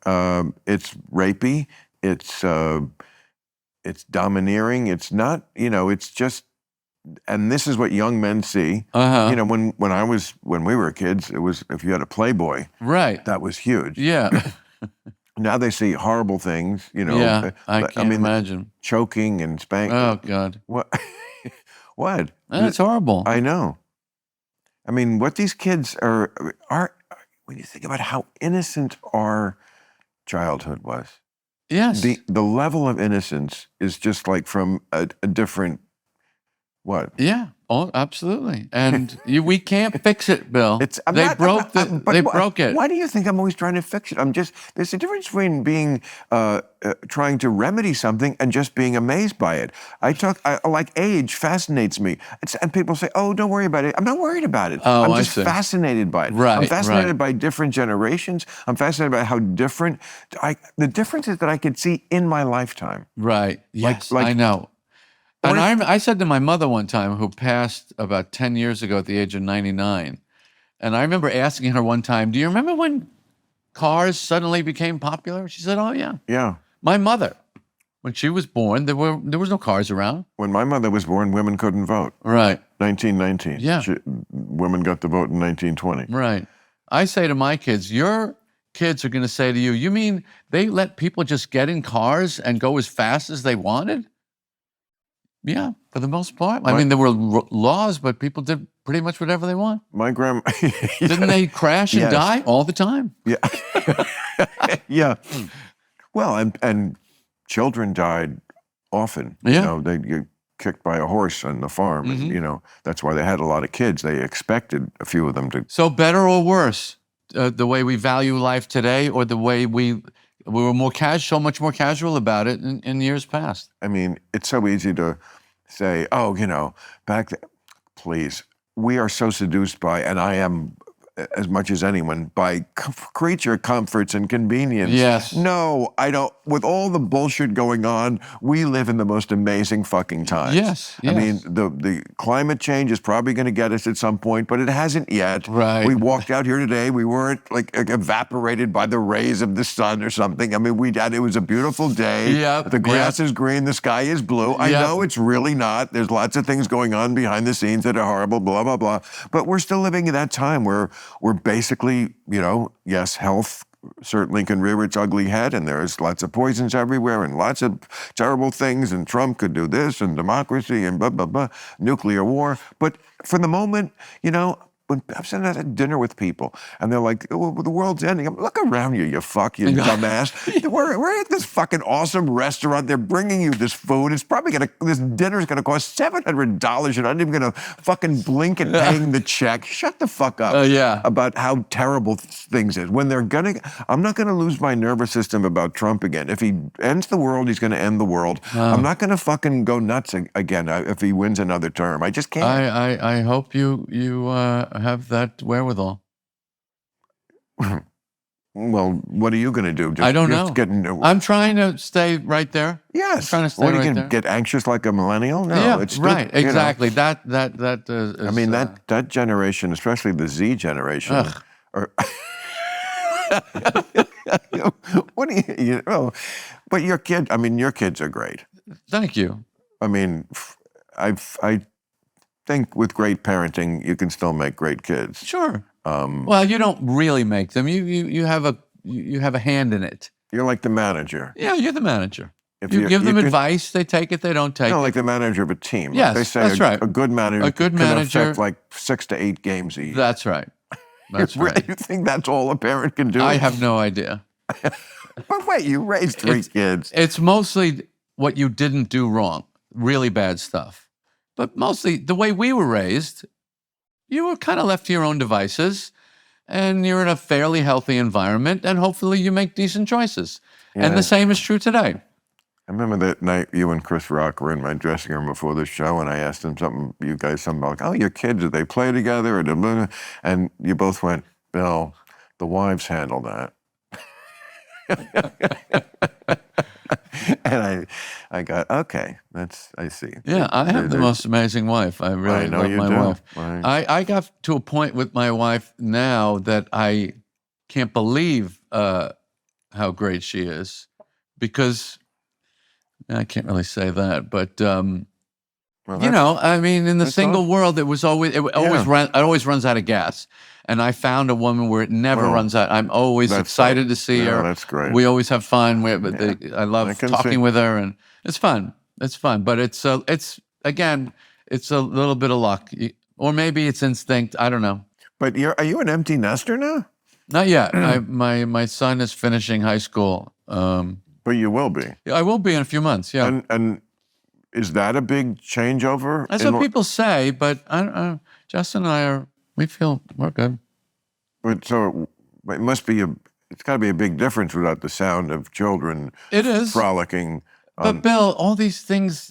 it's rapey. It's domineering. It's not. It's just. And this is what young men see. When we were kids, it was if you had a Playboy, Right. that was huge. Yeah. Now they see horrible things. Yeah. I can't imagine. Choking and spanking. Oh, God. What? What? That's horrible. I know. I mean, what these kids are when you think about how innocent our childhood was. Yes. The level of innocence is just like from a different. What? Yeah. Oh, absolutely. And we can't fix it, Bill. They broke it. Why do you think I'm always trying to fix it? There's a difference between being, trying to remedy something and just being amazed by it. Like age fascinates me. And people say, oh, don't worry about it. I'm not worried about it. Oh, I'm I just see. fascinated by it. Right, I'm fascinated right. by different generations. I'm fascinated by how different, the differences that I could see in my lifetime. Right. Yes, like- I know. Or And if- I said to my mother one time, who passed about 10 years ago at the age of 99, and I remember asking her one time, do you remember when cars suddenly became popular? She said, oh, yeah. Yeah. My mother, when she was born, there was no cars around. When my mother was born, women couldn't vote. Right, 1919. Yeah. Women got the vote in 1920. right. I say to my kids, your kids are going to say to you, you mean they let people just get in cars and go as fast as they wanted? Yeah, for the most part. I mean, there were laws, but people did pretty much whatever they want. My grandma. Didn't they crash and Yes. die all the time? Yeah. Yeah. Well, and children died often. Yeah. They get kicked by a horse on the farm. Mm-hmm. And, that's why they had a lot of kids. They expected a few of them to. So better or worse, the way we value life today, or the way we were so much more casual about it in years past? I mean, it's so easy to say, oh, back then. Please. We are so seduced by, and I am as much as anyone, by creature comforts and convenience. Yes. No, I don't. With all the bullshit going on, we live in the most amazing fucking times. Yes, I mean, yes. the climate change is probably going to get us at some point, but it hasn't yet. Right. We walked out here today. We weren't like evaporated by the rays of the sun or something. I mean, it was a beautiful day. Yep, The grass yep. is green. The sky is blue. I Yep. know it's really not. There's lots of things going on behind the scenes that are horrible, blah, blah, blah. But we're still living in that time where we're basically, yes, health certainly can rear its ugly head, and there's lots of poisons everywhere and lots of terrible things, and Trump could do this, and democracy, and blah, blah, blah, nuclear war. But for the moment, when I'm sitting at dinner with people, and they're like, oh, the world's ending. Look around you, you dumbass. We're at this fucking awesome restaurant. They're bringing you this food. It's probably this dinner's gonna cost $700. You're not even gonna fucking blink at paying the check. Shut the fuck up Yeah. about how terrible things is. When I'm not gonna lose my nervous system about Trump again. If he ends the world, he's gonna end the world. I'm not gonna fucking go nuts again if he wins another term. I just can't. I hope you have that wherewithal. Well, what are you going to do? I don't know. Getting, I'm trying to stay right there. yes. I'm trying to stay what are you right going there. to get anxious like a millennial? No, Yeah, it's right. you know. Exactly. That is, I mean, that generation, especially the Z generation, Ugh. or what do you know? But your kids are great. Thank you. I mean, I think with great parenting, you can still make great kids. Sure. Well, you don't really make them. You have a hand in it. You're like the manager. Yeah, you're the manager. If You give them can- advice, they take it, they don't take No, it. like the manager of a team. Yes, they say that's right. A good manager. A good can manager- affect like 6 to 8 games a year. That's right. That's You right. think that's all a parent can do? I have no idea. But wait, you raised 3 kids. It's mostly what you didn't do wrong, really bad stuff. But mostly the way we were raised, you were kind of left to your own devices, and you're in a fairly healthy environment, and hopefully you make decent choices. Yeah. And the same is true today. I remember that night you and Chris Rock were in my dressing room before the show, and I asked him something about, oh, your kids, do they play together? And you both went, Bill, the wives handle that. And I got, okay, I see. Yeah, I have the most amazing wife. I really I know love you my do. wife. Right. I got to a point with my wife now that I can't believe how great she is, because I can't really say that, but Well, you know, I mean, in the that's single awesome. world, it always runs out of gas, and I found a woman where it never Well, runs out. I'm always that's excited to see yeah, her. that's great. We always have fun. I I love can talking see. with her, and it's fun. It's fun, but it's again, it's a little bit of luck, or maybe it's instinct. I don't know. But are you an empty nester now? Not yet. My son is finishing high school. But you will be. I will be in a few months. Yeah, And is that a big changeover? that's what people say. But Justin and we feel we're good. So it must be it's got to be a big difference without the sound of children It is. frolicking. But Bill, all these things.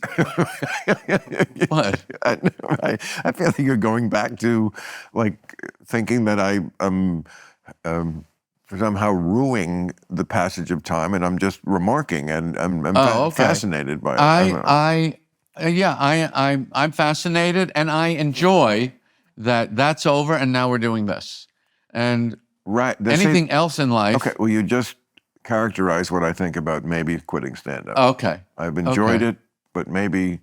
What? I feel like you're going back to like thinking that I am somehow ruining the passage of time, and I'm just remarking, and I'm Okay. fascinated by it. I'm fascinated, and I enjoy that that's over, and now we're doing this. And Right. anything else in life. Okay. Well, you just characterized what I think about maybe quitting stand-up. Okay. I've enjoyed Okay. it, but maybe.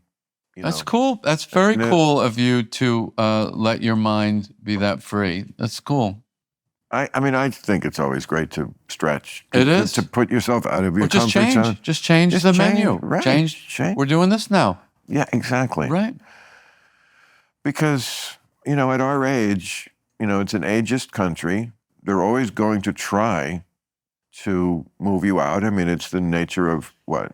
That's cool. That's very No. cool of you to let your mind be that free. That's cool. I mean, I think it's always great to stretch. It is. To put yourself out of your Or just comfort change. zone. Just change Just the change, menu. right, Change. change. We're doing this now. Yeah, exactly. Right. Because, at our age, it's an ageist country. They're always going to try to move you out. I mean, it's the nature of what?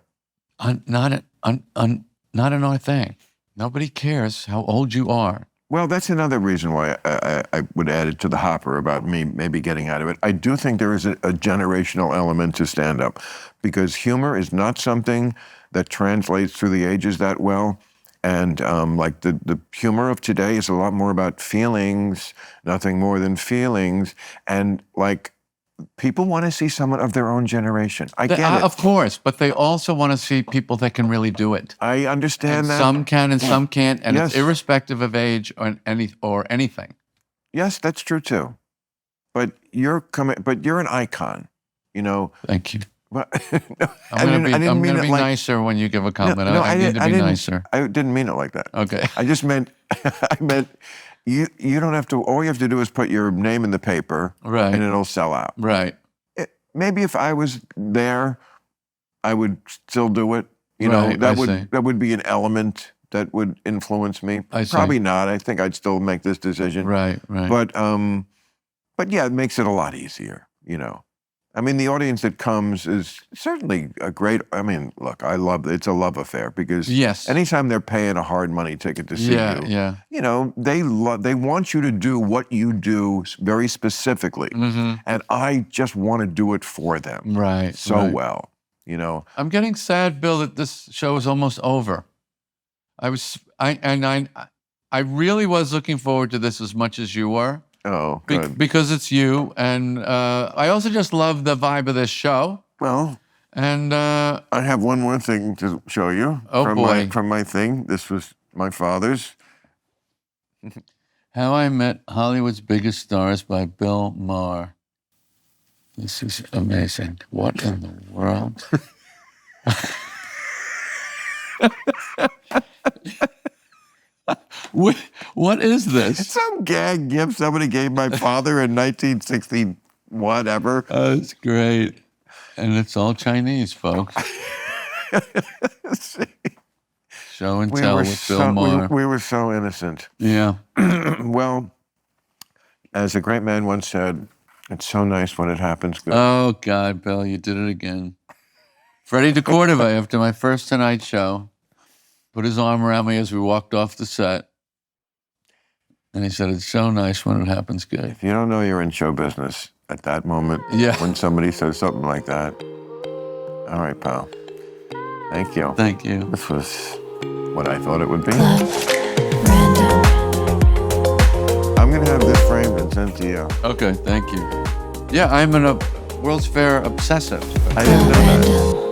Not in our thing. Nobody cares how old you are. Well, that's another reason why I would add it to the hopper about me maybe getting out of it. I do think there is a generational element to stand-up, because humor is not something that translates through the ages that well. And like the humor of today is a lot more about feelings, nothing more than feelings. And like people want to see someone of their own generation. I get it. Of course, but they also want to see people that can really do it. I understand And that. some can and some can't, and Yes. it's irrespective of age or anything. Yes, that's true too. But you're an icon, Thank you. But, I'm gonna be nicer when you give a comment. I need to be nicer. I didn't mean it like that. Okay. I just meant, you don't have to, all you have to do is put your name in the paper, Right. and it'll sell out. Right. Maybe if I was there, I would still do it. Right, I see. That would be an element that would influence me. I see. Probably not. I think I'd still make this decision. Right. Right. But yeah, it makes it a lot easier, I mean, the audience that comes is certainly a great, look, it's a love affair, because Yes. anytime they're paying a hard money ticket to see Yeah. you, Yeah. they want you to do what you do very specifically. Mm-hmm. And I just want to do it for them Right. so right. well, I'm getting sad, Bill, that this show is almost over. I really was looking forward to this as much as you were. Oh, good. Because it's you. And I also just love the vibe of this show. Well, and I have one more thing to show you. Oh, boy. From my thing. This was my father's. How I Met Hollywood's Biggest Stars by Bill Maher. This is amazing. What in the world? What is this? It's some gag gift somebody gave my father in 1960 whatever. Oh, it's great. And it's all Chinese, folks. Show and tell with Bill Maher. We were so innocent. Yeah. Well, as a great man once said, it's so nice when it happens good. Oh, God, Bill, you did it again. Freddie DeCordova, after my first Tonight Show, put his arm around me as we walked off the set. And he said, it's so nice when it happens good. If you don't know you're in show business at that moment, Yeah. when somebody says something like that, all right, pal. Thank you. Thank you. This was what I thought it would be. I'm going to have this framed and sent to you. Okay, thank you. Yeah, I'm a World's Fair obsessive. I didn't know that.